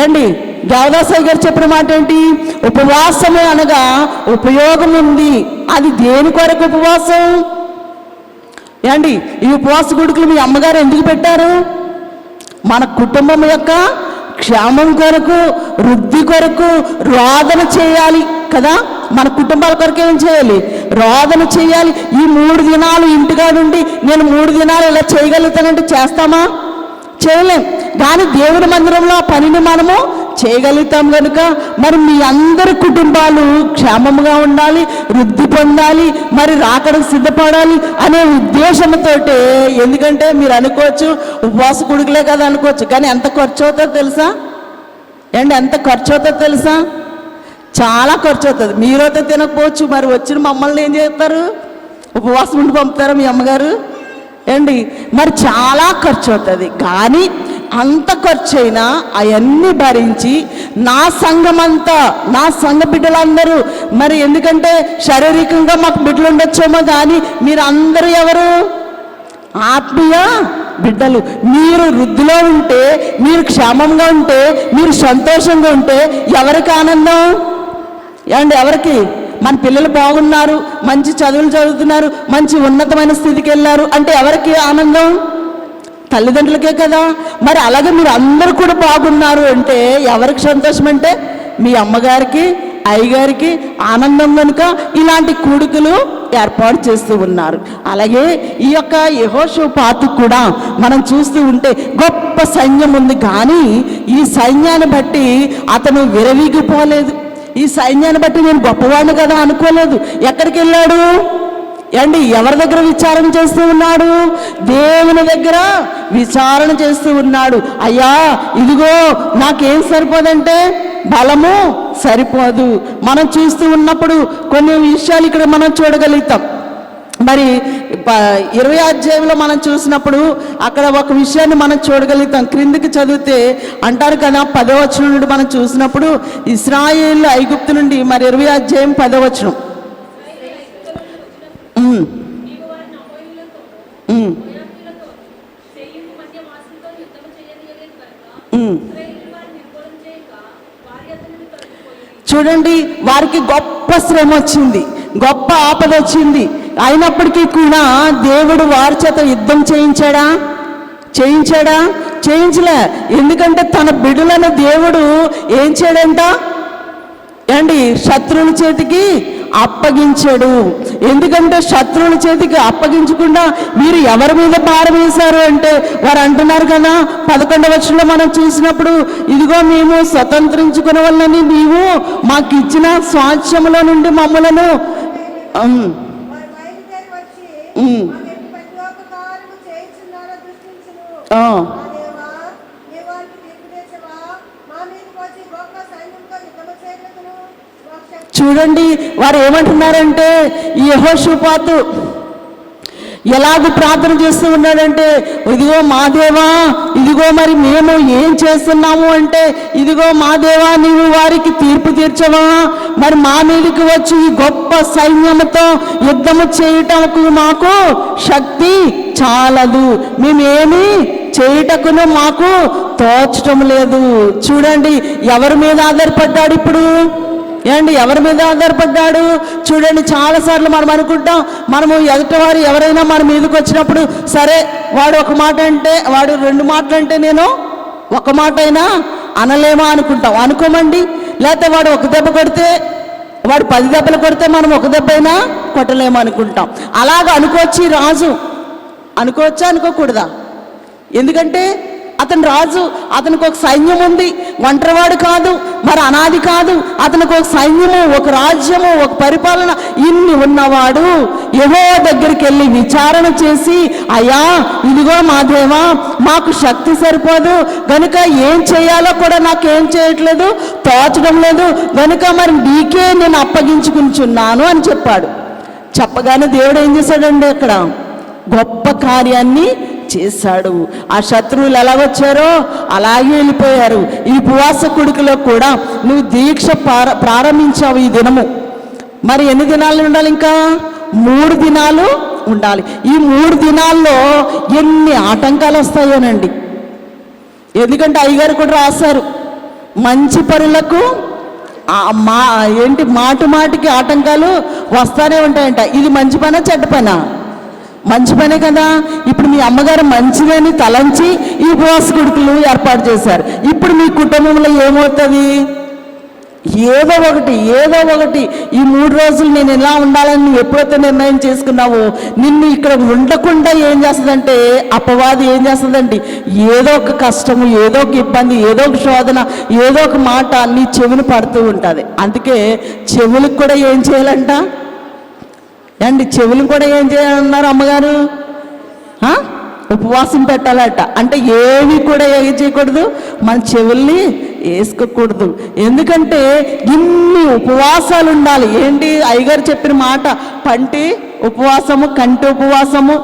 ఏండి, దేవదాస్ అయ్య గారు చెప్పిన మాట ఏంటి, ఉపవాసము అనగా ఉపయోగం ఉంది. అది దేని కొరకు ఉపవాసం ఏండి? ఈ ఉపవాస గుడుకులు మీ అమ్మగారు ఎందుకు పెట్టారు, మన కుటుంబం యొక్క క్షేమం కొరకు, వృద్ధి కొరకు రోదన చేయాలి కదా. మన కుటుంబాల కొరకు ఏం చేయాలి, రోదన చేయాలి. ఈ 3 దినాలు ఇంటిగా నుండి నేను 3 దినాలు ఇలా చేయగలుగుతానంటే చేస్తామా, చేయలేం. కానీ దేవుని మందిరంలో ఆ పనిని మనము చేయగలుగుతాం. కనుక మరి మీ అందరి కుటుంబాలు క్షేమంగా ఉండాలి, వృద్ధి పొందాలి, మరి రాకడకు సిద్ధపడాలి అనే ఉద్దేశంతో. ఎందుకంటే మీరు అనుకోవచ్చు ఉపవాస కుడుకులే కదా అనుకోవచ్చు, కానీ ఎంత ఖర్చు అవుతుందో తెలుసా ఏంటి, ఎంత ఖర్చు అవుతుందో తెలుసా, చాలా ఖర్చు అవుతుంది. మీరైతే తినకపోవచ్చు, మరి వచ్చిన మమ్మల్ని ఏం చేస్తారు, ఉపవాసం ఉండి పంపుతారా మీ అమ్మగారు ఏంటి, మరి చాలా ఖర్చు అవుతుంది. కానీ అంత ఖర్చు అయినా అవన్నీ భరించి నా సంఘమంతా, నా సంఘ బిడ్డలందరూ, మరి ఎందుకంటే శారీరకంగా మాకు బిడ్డలు ఉండొచ్చేమో కానీ మీరు అందరూ ఎవరు, ఆత్మీయ బిడ్డలు. మీరు వృద్ధిలో ఉంటే, మీరు క్షేమంగా ఉంటే, మీరు సంతోషంగా ఉంటే ఎవరికి ఆనందం ఏమండి, ఎవరికి మన పిల్లలు బాగున్నారు, మంచి చదువులు చదువుతున్నారు, మంచి ఉన్నతమైన స్థితికి వెళ్ళారు అంటే ఎవరికి ఆనందం? తల్లిదండ్రులకే కదా. మరి అలాగే మీరు అందరూ కూడా బాగున్నారు అంటే ఎవరికి సంతోషం? అంటే మీ అమ్మగారికి, అయ్యగారికి ఆనందం కనుక ఇలాంటి కూడికలు ఏర్పాటు చేస్తూ ఉన్నారు. అలాగే ఈ యొక్క యెహోషాపాతు కూడా మనం చూస్తూ ఉంటే గొప్ప సైన్యం ఉంది, కానీ ఈ సైన్యాన్ని బట్టి అతను విరవీగిపోలేదు. ఈ సైన్యాన్ని బట్టి నేను గొప్పవాడిని కదా అనుకోలేదు. ఎక్కడికి వెళ్ళాడు? ఎవరి దగ్గర విచారణ చేస్తూ ఉన్నాడు? దేవుని దగ్గర విచారణ చేస్తూ ఉన్నాడు. అయ్యా ఇదిగో నాకేం సరిపోదంటే బలము సరిపోదు. మనం చూస్తూ ఉన్నప్పుడు కొన్ని విషయాలు ఇక్కడ మనం చూడగలుగుతాం. మరి 20వ అధ్యాయంలో మనం చూసినప్పుడు అక్కడ ఒక విషయాన్ని మనం చూడగలుగుతాం. క్రిందికి చదివితే అంటారు కదా, 10వ వచనం నుండి మనం చూసినప్పుడు ఇశ్రాయేలు ఐగుప్తు నుండి, మరి 20వ అధ్యాయం 10వ వచనం. చూడండి, వారికి గొప్ప శ్రమ వచ్చింది, గొప్ప ఆపద వచ్చింది. అయినప్పటికీ కూడా దేవుడు వారి చేత యుద్ధం చేయించాడా? చేయించలే. ఎందుకంటే తన బిడ్డలను దేవుడు ఏం చేయడంట? శత్రువుల చేతికి అప్పగించాడు. ఎందుకంటే శత్రువుల చేతికి అప్పగించకుండా మీరు ఎవరి మీద భారం వేశారు అంటే వారు అంటున్నారు కదా, 11వ వచనంలో మనం చూసినప్పుడు, ఇదిగో మేము స్వతంత్రించుకునే వాళ్ళని నీవు మాకు ఇచ్చిన స్వాస్థ్యములో నుండి మమ్మలను చూడండి వారు ఏమంటున్నారంటే, యెహోషాపాతు ఎలాగ ప్రార్థన చేస్తూ ఉన్నాడంటే, ఇదిగో మా దేవా, ఇదిగో మరి మేము ఏం చేస్తున్నాము అంటే, ఇదిగో మా దేవా నీవు వారికి తీర్పు తీర్చవా? మరి మా మీదకి వచ్చి ఈ గొప్ప సైన్యంతో యుద్ధము చేయటకు మాకు శక్తి చాలదు, మేమేమి చేయటకును మాకు తోచటం లేదు. చూడండి ఎవరి మీద ఆధారపడ్డాడు ఇప్పుడు? ఎవరి మీద ఆధారపడ్డాడు? చూడండి, చాలాసార్లు మనం అనుకుంటాం, మనము ఎదుటివారు ఎవరైనా మన మీదకి వచ్చినప్పుడు సరే వాడు ఒక మాట అంటే, వాడు 2 మాటలు అంటే నేను ఒక మాట అయినా అనలేమా అనుకుంటాం. అనుకోమండి. లేకపోతే వాడు ఒక దెబ్బ కొడితే, వాడు 10 దెబ్బలు కొడితే మనం ఒక దెబ్బ అయినా కొట్టలేము అనుకుంటాం. అలాగ అనుకోవచ్చు రాజు. అనుకోవచ్చా? అనుకోకూడదా? ఎందుకంటే అతను రాజు, అతనికి ఒక సైన్యం ఉంది, ఒంటరివాడు కాదు, మరి అనాది కాదు. అతనికి ఒక సైన్యము, ఒక రాజ్యము, ఒక పరిపాలన ఇన్ని ఉన్నవాడు యెహోవా దగ్గరికి వెళ్ళి విచారణ చేసి, అయ్యా ఇదిగో మా దేవా మాకు శక్తి సరిపోదు గనుక ఏం చేయాలో కూడా నాకేం చేయట్లేదు, తోచడం లేదు గనుక మరి నీకే నేను అప్పగించుకుంటున్నాను అని చెప్పాడు. చెప్పగానే దేవుడు ఏం చేశాడండి? అక్కడ గొప్ప కార్యాన్ని చేశాడు. ఆ శత్రువులు ఎలా వచ్చారో అలాగే వెళ్ళిపోయారు. ఈ ఉపవాస కూడికలో కూడా నువ్వు దీక్ష ప్రారంభించావు ఈ దినము. మరి ఎన్ని దినాలు ఉండాలి? ఇంకా 3 దినాలు ఉండాలి. ఈ 3 దినాల్లో ఎన్ని ఆటంకాలు వస్తాయోనండి. ఎందుకంటే అయ్యగారు కూడా రాశారు, మంచి పనులకు మాటికి ఆటంకాలు వస్తానే ఉంటాయంట. ఇది మంచి పనా చెడ్డ పనా? మంచి పనే కదా. ఇప్పుడు మీ అమ్మగారు మంచిదని తలంచి ఈ ఉపవాస కూడికలు ఏర్పాటు చేశారు. ఇప్పుడు మీ కుటుంబంలో ఏమవుతుంది? ఏదో ఒకటి ఈ 3 రోజులు నేను ఎలా ఉండాలని నువ్వు ఎప్పుడైతే నిర్ణయం చేసుకున్నావో, నిన్ను ఇక్కడ ఉండకుండా ఏం చేస్తుందంటే అపవాది ఏం చేస్తుందండి, ఏదో ఒక కష్టము, ఏదో ఒక ఇబ్బంది, ఏదో ఒక శోధన, ఏదో ఒక మాట నీ చెవిని పడుతూ ఉంటుంది. అందుకే చెవులకు కూడా ఏం చేయాలంట? చెవులు కూడా ఏం చేయాలన్నారు అమ్మగారు? ఉపవాసం పెట్టాలట. అంటే ఏవి కూడా ఏం చేయకూడదు, మన చెవుల్ని వేసుకోకూడదు. ఎందుకంటే ఇన్ని ఉపవాసాలు ఉండాలి. అయ్యగారు చెప్పిన మాట, పంటి ఉపవాసము, కంటి ఉపవాసము,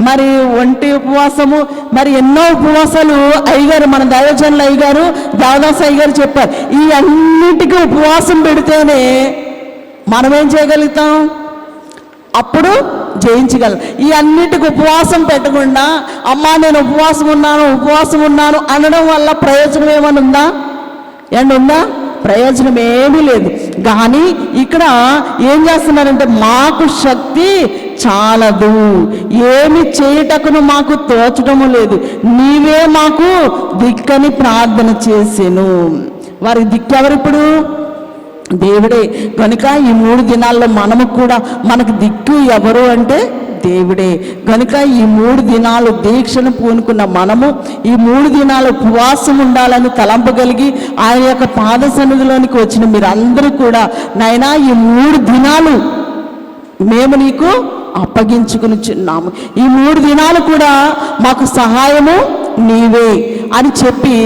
మరి ఒంటి ఉపవాసము, మరి ఎన్నో ఉపవాసాలు అయ్యగారు, మన దైవజనులు అయ్యగారు, దేవదాస్ అయ్యగారు చెప్పారు. ఈ అన్నిటికీ ఉపవాసం పెడితేనే మనం ఏం చేయగలుగుతాం? అప్పుడు జయించగలం. ఈ అన్నిటికి ఉపవాసం పెట్టకుండా అమ్మా నేను ఉపవాసం ఉన్నాను అనడం వల్ల ప్రయోజనం ఏమైనా ఉందా? ఉందా? ప్రయోజనం ఏమీ లేదు. కానీ ఇక్కడ ఏం చేస్తున్నారంటే మాకు శక్తి చాలదు, ఏమి చేయుటకును మాకు తోచడము లేదు, నీవే మాకు దిక్కని ప్రార్థన చేసెను. వారికి దిక్కెవరు ఇప్పుడు? దేవుడే. కనుక ఈ 3 దినాల్లో మనము కూడా మనకు దిక్కు ఎవరు అంటే దేవుడే. కనుక ఈ 3 దినాలు దీక్షను పూనుకున్న మనము ఈ 3 దినాలు ఉపవాసం ఉండాలని తలంపగలిగి ఆయన యొక్క పాద సన్నిధిలోనికి వచ్చిన మీరందరూ కూడా నాయనా ఈ 3 దినాలు మేము నీకు అప్పగించుకునిచున్నాము, ఈ 3 దినాలు కూడా మాకు సహాయము నీవే అని చెప్పి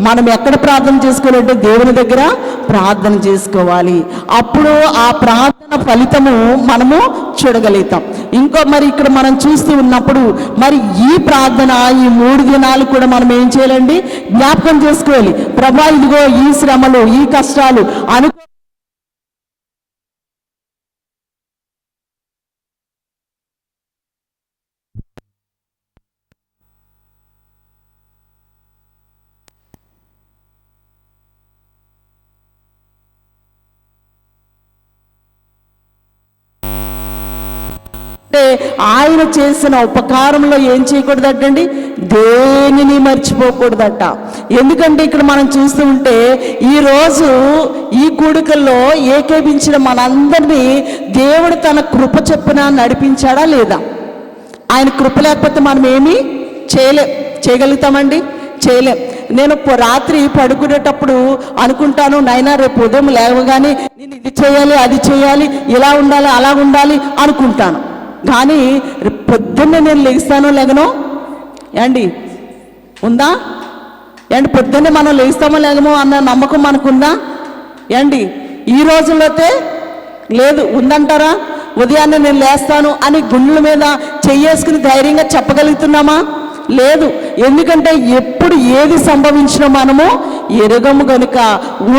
మనం ఎక్కడ ప్రార్థన చేసుకోవాలంటే దేవుని దగ్గర ప్రార్థన చేసుకోవాలి. అప్పుడు ఆ ప్రార్థన ఫలితము మనము చూడగలుగుతాం. ఇంకో మరి ఇక్కడ మనం చూస్తూ ఉన్నప్పుడు మరి ఈ ప్రార్థన ఈ 3 దినాలు కూడా మనం ఏం చేయాలండి? జ్ఞాపకం చేసుకోవాలి. ప్రభా ఇదిగో ఈ శ్రమలు ఈ కష్టాలు అంటే ఆయన చేసిన ఉపకారంలో ఏం చేయకూడదటండి? దేనిని మర్చిపోకూడదట. ఎందుకంటే ఇక్కడ మనం చూస్తూ ఉంటే ఈరోజు ఈ కూడికల్లో ఏకేపించిన మనందరినీ దేవుడు తన కృప చొప్పున నడిపించాడా లేదా? ఆయన కృప లేకపోతే మనం ఏమీ చేయగలుగుతామండి? చేయలేం. నేను రాత్రి పడుకునేటప్పుడు అనుకుంటాను, నాయనా రేపు ఉదయం లేవగానే నేను ఇది చేయాలి అది చేయాలి ఇలా ఉండాలి అలా ఉండాలి అనుకుంటాను. కానీ పొద్దున్నే నేను లెగిస్తానో లేగనో ఏండి ఉందా? ఏంటి పొద్దున్నే మనం లెగిస్తామో లేగమో అన్న నమ్మకం మనకుందా? ఏండి ఈ రోజుల్లోతే లేదు. ఉందంటారా? ఉదయాన్నే నేను లేస్తాను అని గుండెల మీద చెయ్యేసుకుని ధైర్యంగా చెప్పగలుగుతున్నామా? లేదు. ఎందుకంటే ఎప్పుడు ఏది సంభవించినా మనము ఎరగము. కనుక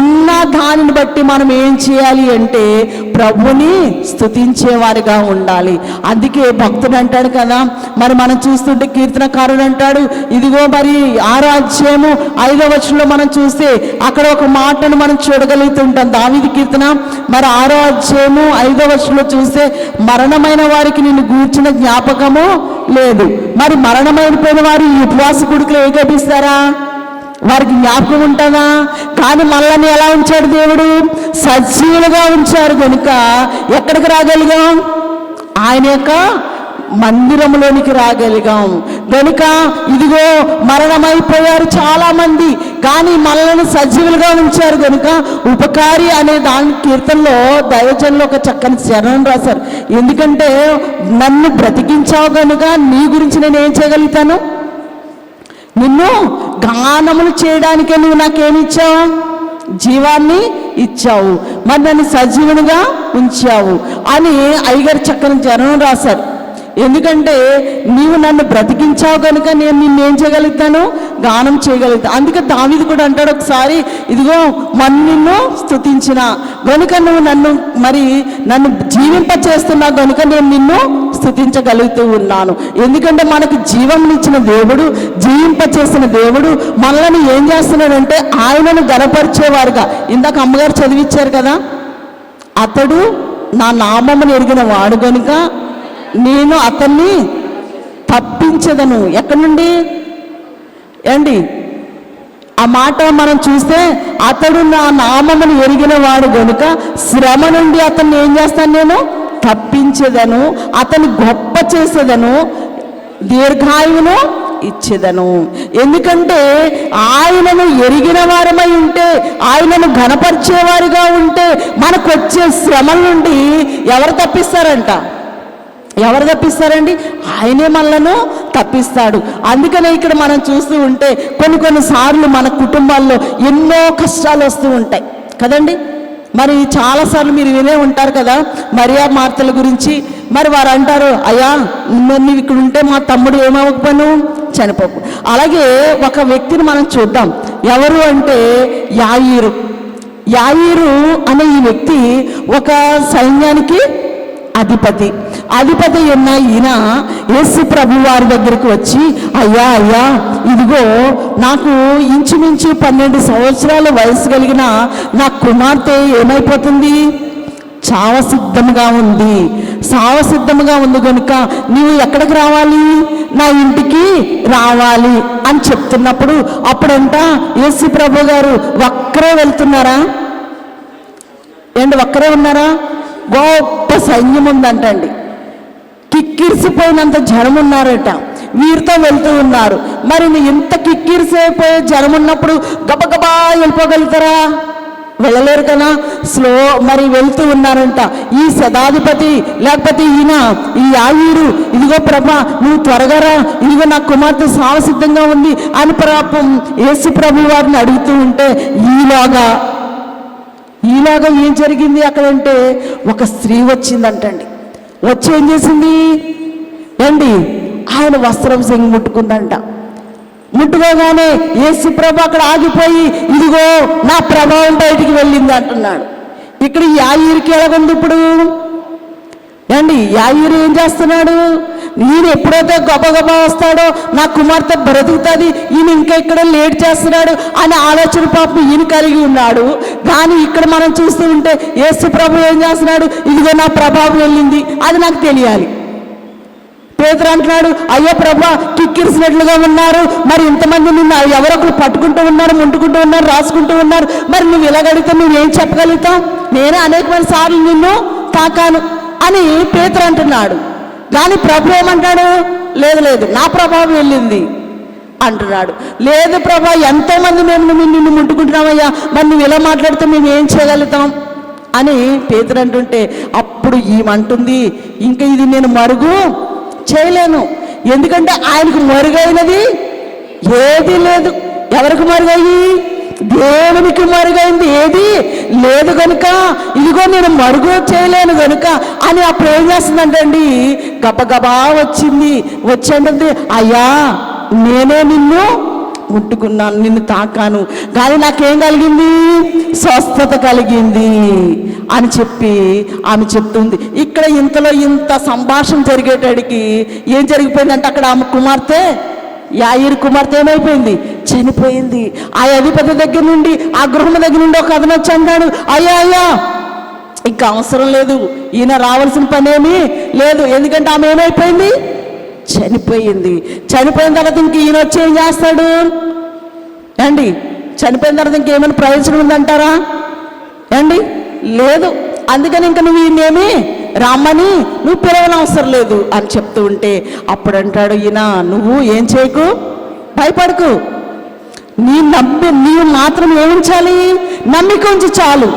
ఉన్న దానిని బట్టి మనం ఏం చేయాలి అంటే ప్రభుని స్తుతించేవారిగా ఉండాలి. అందుకే భక్తుడు అంటాడు కదా, మరి మనం చూస్తుంటే కీర్తనకారుడు అంటాడు, ఇదిగో మరి 6వ అధ్యాయము 5వ వచనంలో మనం చూస్తే అక్కడ ఒక మాటను మనం చూడగలుగుతుంటాం. దావీదు కీర్తన మరి 6వ అధ్యాయము 5వ వచనంలో చూస్తే మరణమైన వారికి నిన్ను గూర్చిన జ్ఞాపకము లేదు. మరి మరణమైపోయిన వారు ఈ ఉపవాస కూడికలో ఏకీపిస్తారా? వారికి జ్ఞాపకం ఉంటుందా? కానీ మనల్ని ఎలా ఉంచాడు దేవుడు? సజీవులుగా ఉంచారు. కనుక ఎక్కడికి రాగలిగాం? ఆయన యొక్క మందిరంలోనికి రాగలిగాం. కనుక ఇదిగో మరణమైపోయారు చాలా మంది, కానీ మనల్ని సజీవులుగా ఉంచారు. కనుక ఉపకారి అనే దాని కీర్తనలో దైవజనులు ఒక చక్కని చరణం రాశారు. ఎందుకంటే నన్ను బ్రతికించావు కనుక నీ గురించి నేను ఏం చేయగలుగుతాను? నిన్ను గానములు చేయడానికే నువ్వు నాకేమిచ్చావు? జీవాన్ని ఇచ్చావు, మరి నన్ను సజీవునిగా ఉంచావు అని అయ్యగారు చక్కని చరణం రాశారు. ఎందుకంటే నీవు నన్ను బ్రతికించావు కనుక నేను నిన్నేం చేయగలుగుతాను? గానం చేయగలుగుతాను. అందుకే దావీదు కూడా అంటాడు ఒకసారి, ఇదిగో నిన్ను స్తుతించిన కనుక నువ్వు నన్ను జీవింప చేస్తున్నావు కనుక నేను నిన్ను స్తుతించగలుగుతూ ఉన్నాను. ఎందుకంటే మనకు జీవంనిచ్చిన దేవుడు, జీవింప చేసిన దేవుడు మనల్ని ఏం చేస్తున్నాడంటే ఆయనను గనపరిచేవారుగా. ఇందాక అమ్మగారు చదివించారు కదా, అతడు నా నామమును ఎరిగిన వాడు కనుక నేను అతన్ని తప్పించదను. ఎక్కడి నుండి ఏండి ఆ మాట మనం చూస్తే, అతడు నా నామమును ఎరిగిన వాడు గనుక శ్రమ నుండి అతన్ని ఏం చేస్తాను? నేను తప్పించేదను, అతన్ని గొప్ప చేసేదను, దీర్ఘాయువును ఇచ్చేదను. ఎందుకంటే ఆయనను ఎరిగిన వారమై ఉంటే, ఆయనను ఘనపరిచేవారిగా ఉంటే మనకు వచ్చే శ్రమల నుండి ఎవరు తప్పిస్తారంట? ఎవరు తప్పిస్తారండి? ఆయనే మనలను తప్పిస్తాడు. అందుకనే ఇక్కడ మనం చూస్తూ ఉంటే కొన్నిసార్లు మన కుటుంబాల్లో ఎన్నో కష్టాలు వస్తూ ఉంటాయి కదండి. మరి చాలాసార్లు మీరు వినే ఉంటారు కదా మరియా మార్తల గురించి. మరి వారు అంటారు, అయ్యా నువ్వు ఇక్కడ ఉంటే మా తమ్ముడు ఏమవ్వకపోను, చనిపోకు. అలాగే ఒక వ్యక్తిని మనం చూద్దాం. ఎవరు అంటే యాయీరు అనే ఈ వ్యక్తి ఒక సైన్యానికి అధిపతి ఉన్న ఈయన యేసు ప్రభు వారి దగ్గరికి వచ్చి, అయ్యా అయ్యా, ఇదిగో నాకు ఇంచుమించు 12 సంవత్సరాల వయసు కలిగిన నా కుమార్తె ఏమైపోతుంది, చావసిద్ధంగా ఉంది కనుక నీవు ఎక్కడికి రావాలి, నా ఇంటికి రావాలి అని చెప్తున్నప్పుడు అప్పుడంట యేసు ప్రభు గారు ఒక్కరే వెళ్తున్నారా ఒక్కరే ఉన్నారా? గొప్ప సైన్యం ఉందంటండి, కిక్కిరిసిపోయినంత జనం ఉన్నారట, వీరితో వెళ్తూ ఉన్నారు. మరి ఇంత కిక్కిరిసిపోయే జనం ఉన్నప్పుడు గబగబా వెళ్ళిపోగలుగుతారా? వెళ్ళలేరు కదా, మరి వెళ్తూ ఉన్నారంట. ఈ శతాధిపతి లేకపోతే ఈయన ఈ యాయీరు, ఇదిగో ప్రభా నువ్వు త్వరగా రా, ఇదిగో నా కుమార్తె సావసిద్ధంగా ఉంది అని యేసు ప్రభు వారిని అడుగుతూ ఉంటే ఈలాగా ఏం జరిగింది అక్కడంటే, ఒక స్త్రీ వచ్చిందంటండి. వచ్చి ఏం చేసింది ఆయన వస్త్రం సెంగి ముట్టుకుందంట. ముట్టుకోగానే యేసు ప్రభు అక్కడ ఆగిపోయి, ఇదిగో నా ప్రభావం బయటికి వెళ్ళింది అంటున్నాడు. ఇక్కడ యాయీరుకి ఎలాగుంది ఇప్పుడు? యాయీరు ఏం చేస్తున్నాడు? ఈయన ఎప్పుడైతే గబగబా వస్తాడో నా కుమార్తె బ్రతుకుతుంది, ఈయన ఇంకా ఇక్కడ లేట్ చేస్తున్నాడు అనే ఆలోచన పాపం ఈయన కలిగి ఉన్నాడు. కానీ ఇక్కడ మనం చూస్తూ ఉంటే యేసు ప్రభు ఏం చేస్తున్నాడు? ఇదిగో నా ప్రభావం వెళ్ళింది, అది నాకు తెలియాలి. పేతురు అంటున్నాడు, అయ్యో ప్రభా కిక్కిరిసినట్లుగా ఉన్నారు, మరి ఇంతమంది నిన్ను ఎవరొకరు పట్టుకుంటూ ఉన్నారు, ముట్టుకుంటూ ఉన్నారు, రాసుకుంటూ ఉన్నారు, మరి నువ్వు ఇలాగడిగితే నువ్వేం చెప్పగలుగుతావు? నేనే అనేకమైన సార్లు నిన్ను తాకాను అని పేతురు అంటున్నాడు. కానీ ప్రభు ఏమంటాడు? లేదు నా ప్రభావం వెళ్ళింది అంటున్నాడు. లేదు ప్రభా, ఎంతోమంది మేము నిన్ను ముట్టుకుంటున్నామయ్యా, మరి నువ్వు ఇలా మాట్లాడితే మేము ఏం చేయగలుగుతాం అని పేతురు అంటుంటే అప్పుడు ఈమంటుంది, ఇంకా ఇది నేను మరుగు చేయలేను, ఎందుకంటే ఆయనకు మరుగైనది ఏది లేదు. ఎవరికి మరుగయ్యి? దేవునికి మరుగైంది ఏది లేదు కనుక ఇదిగో నేను మరుగు చేయలేను కనుక అని అప్పుడు ఏం చేస్తుందంటండి, గబగబా వచ్చేంటుంది, అయ్యా నేనే నిన్ను ముట్టుకున్నాను, నిన్ను తాకాను, కానీ నాకేం కలిగింది? స్వస్థత కలిగింది అని చెప్పి ఆమె చెప్తుంది. ఇక్కడ ఇంతలో ఇంత సంభాషణ జరిగేటాడికి ఏం జరిగిపోయిందంటే, అక్కడ ఆమె కుమార్తె యాయీరు కుమార్తె ఏమైపోయింది? చనిపోయింది. ఆ అధిపతి దగ్గర నుండి, ఆ గృహం దగ్గర నుండి ఒక అతను వచ్చి అన్నాడు, అయ్యా ఇంకా అవసరం లేదు, ఈయన రావాల్సిన పనేమీ లేదు, ఎందుకంటే ఆమె ఏమైపోయింది? చనిపోయిన తర్వాత ఇంక ఈయన వచ్చి ఏం చేస్తాడు? చనిపోయిన తర్వాత ఇంకేమైనా ప్రయోజనం ఉందంటారా? లేదు. అందుకని ఇంక నువ్వు ఈయనేమి రామ్మని నువ్వు పిలవనవసరం లేదు అని చెప్తూ ఉంటే అప్పుడు అంటాడు ఈయన, నువ్వు ఏం చేయకు, భయపడకు, నీవు మాత్రం ఏమించాలి? నమ్మిక ఉంచి చాలు,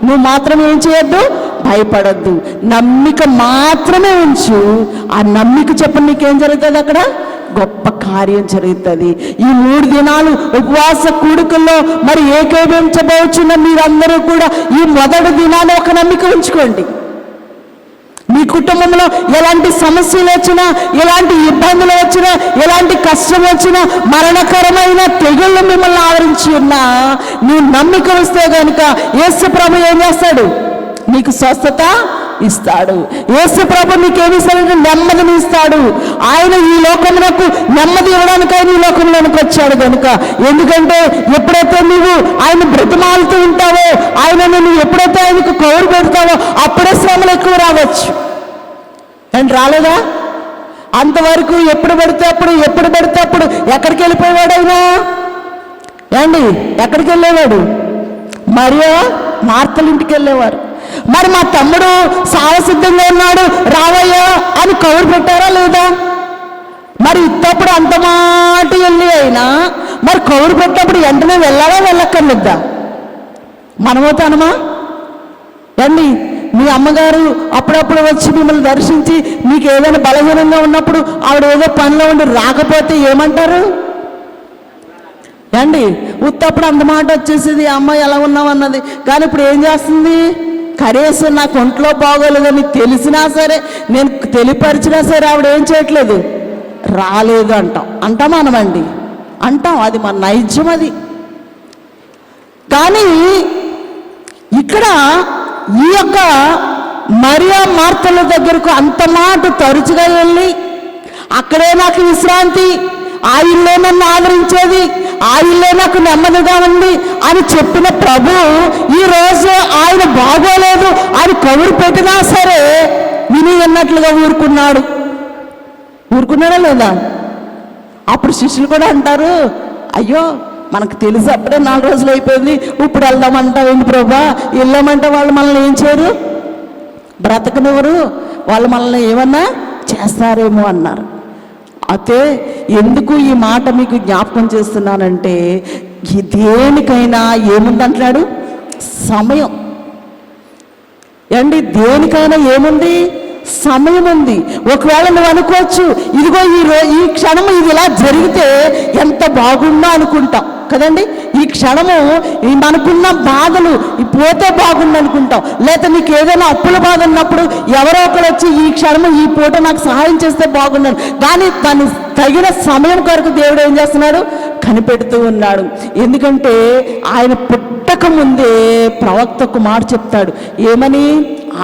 నువ్వు మాత్రం ఏం చేయొద్దు, భయపడద్దు, నమ్మిక మాత్రమే ఉంచు. ఆ నమ్మిక చెప్పండి నీకేం జరుగుతుంది? అక్కడ గొప్ప కార్యం జరుగుతుంది. ఈ 3 దినాలు ఉపవాస కూడుకల్లో మరి ఏకీభవించబోచున్న మీరందరూ కూడా ఈ మొదటి దినాన్ని ఒక నమ్మిక ఉంచుకోండి. మీ కుటుంబంలో ఎలాంటి సమస్యలు వచ్చినా, ఎలాంటి ఇబ్బందులు వచ్చినా, ఎలాంటి కష్టం వచ్చినా, మరణకరమైన తెగుళ్ళు మిమ్మల్ని ఆవరించి ఉన్నా నీ నమ్మిక వస్తే కనుక యేసు ప్రభు ఏం చేస్తాడు? నీకు స్వస్థత ఇస్తాడు. యేసు ప్రభు నీకేమిస్తాడంటే నెమ్మదిని ఇస్తాడు. ఆయన ఈ లోకమునకు నెమ్మది ఇవ్వడానికి ఆయన ఈ లోకంలోనికి వచ్చాడు కనుక. ఎందుకంటే ఎప్పుడైతే నువ్వు ఆయన బ్రతిమాలుతూ ఉంటావో, ఆయనను నువ్వు ఎప్పుడైతే ఆయనకు కౌరు పెడతావో అప్పుడే శ్రమలు ఎక్కువ రావచ్చు. అండ్ రాలేదా? అంతవరకు ఎప్పుడు పడితే అప్పుడు ఎక్కడికి వెళ్ళిపోయాడు ఆయన? ఎక్కడికి వెళ్ళేవాడు? మరియా మార్తల ఇంటికి వెళ్ళేవారు. మరి మా తమ్ముడు సావసిద్ధంగా ఉన్నాడు, రావయ్యా అని కౌరు పెట్టారా లేదా? మరి ఇత్తప్పుడు అంత మాట వెళ్ళి అయినా మరి కౌరు పెట్టినప్పుడు వెంటనే వెళ్ళాలా వెళ్ళక్కర్లేద్దా? మనమైతే అనమా? మీ అమ్మగారు అప్పుడప్పుడు వచ్చి మిమ్మల్ని దర్శించి మీకు ఏదైనా బలహీనంగా ఉన్నప్పుడు ఆవిడ ఏదో పనిలో ఉండి రాకపోతే ఏమంటారు? ఉత్తప్పుడు అంత మాట వచ్చేసింది, అమ్మాయి ఎలా ఉన్నావు అన్నది. కానీ ఇప్పుడు ఏం చేస్తుంది? కనీసం నాకు ఒంట్లో బాగోలేదని తెలిసినా సరే, నేను తెలియపరిచినా సరే ఆవిడ ఏం చేయట్లేదు, రాలేదు అంటామా అనమండి? అంటాం, అది మన నైజం అది. కానీ ఇక్కడ ఈ యొక్క మరియా మార్తల దగ్గరకు అంత మాట తరచుగా వెళ్ళి, అక్కడే నాకు విశ్రాంతి, ఆ ఇల్లే నన్ను ఆదరించేది, ఆ ఇల్లే నాకు నెమ్మదిగా ఉంది అని చెప్పిన ప్రభు ఈరోజు ఆయన బాగోలేదు అని కబురు పెట్టినా సరే విని అన్నట్లుగా ఊరుకున్నాడా లేదా? అప్పుడు శిష్యులు కూడా అంటారు, అయ్యో మనకు తెలుసు అప్పుడే 4 రోజులు అయిపోయింది, ఇప్పుడు వెళ్దామంటావేంటి ప్రభా? వెళ్ళామంటే వాళ్ళు మనల్ని ఏం చేయరు, బ్రతకనివ్వరు, వాళ్ళు మనల్ని ఏమన్నా చేస్తారేమో అన్నారు. అయితే ఎందుకు ఈ మాట మీకు జ్ఞాపకం చేస్తున్నానంటే, ఈ దేనికైనా ఏముందంటున్నాడు, సమయం. అండి దేనికైనా ఏముంది, సమయం ఉంది. ఒకవేళ నువ్వు అనుకోవచ్చు, ఇదిగో ఈ క్షణము ఇది ఇలా జరిగితే ఎంత బాగుందో అనుకుంటాం కదండి. ఈ క్షణము మనకున్న బాధలు పోతే బాగుండు అనుకుంటాం. లేదా నీకు ఏదైనా అప్పుల బాధ ఉన్నప్పుడు ఎవరో ఒకరు వచ్చి ఈ క్షణము ఈ పూట నాకు సహాయం చేస్తే బాగుండను. కానీ దాన్ని తగిన సమయం కొరకు దేవుడు ఏం చేస్తున్నాడు, కనిపెడుతూ ఉన్నాడు. ఎందుకంటే ఆయన పుట్టక ముందే ప్రవక్తకు మాట చెప్తాడు, ఏమని?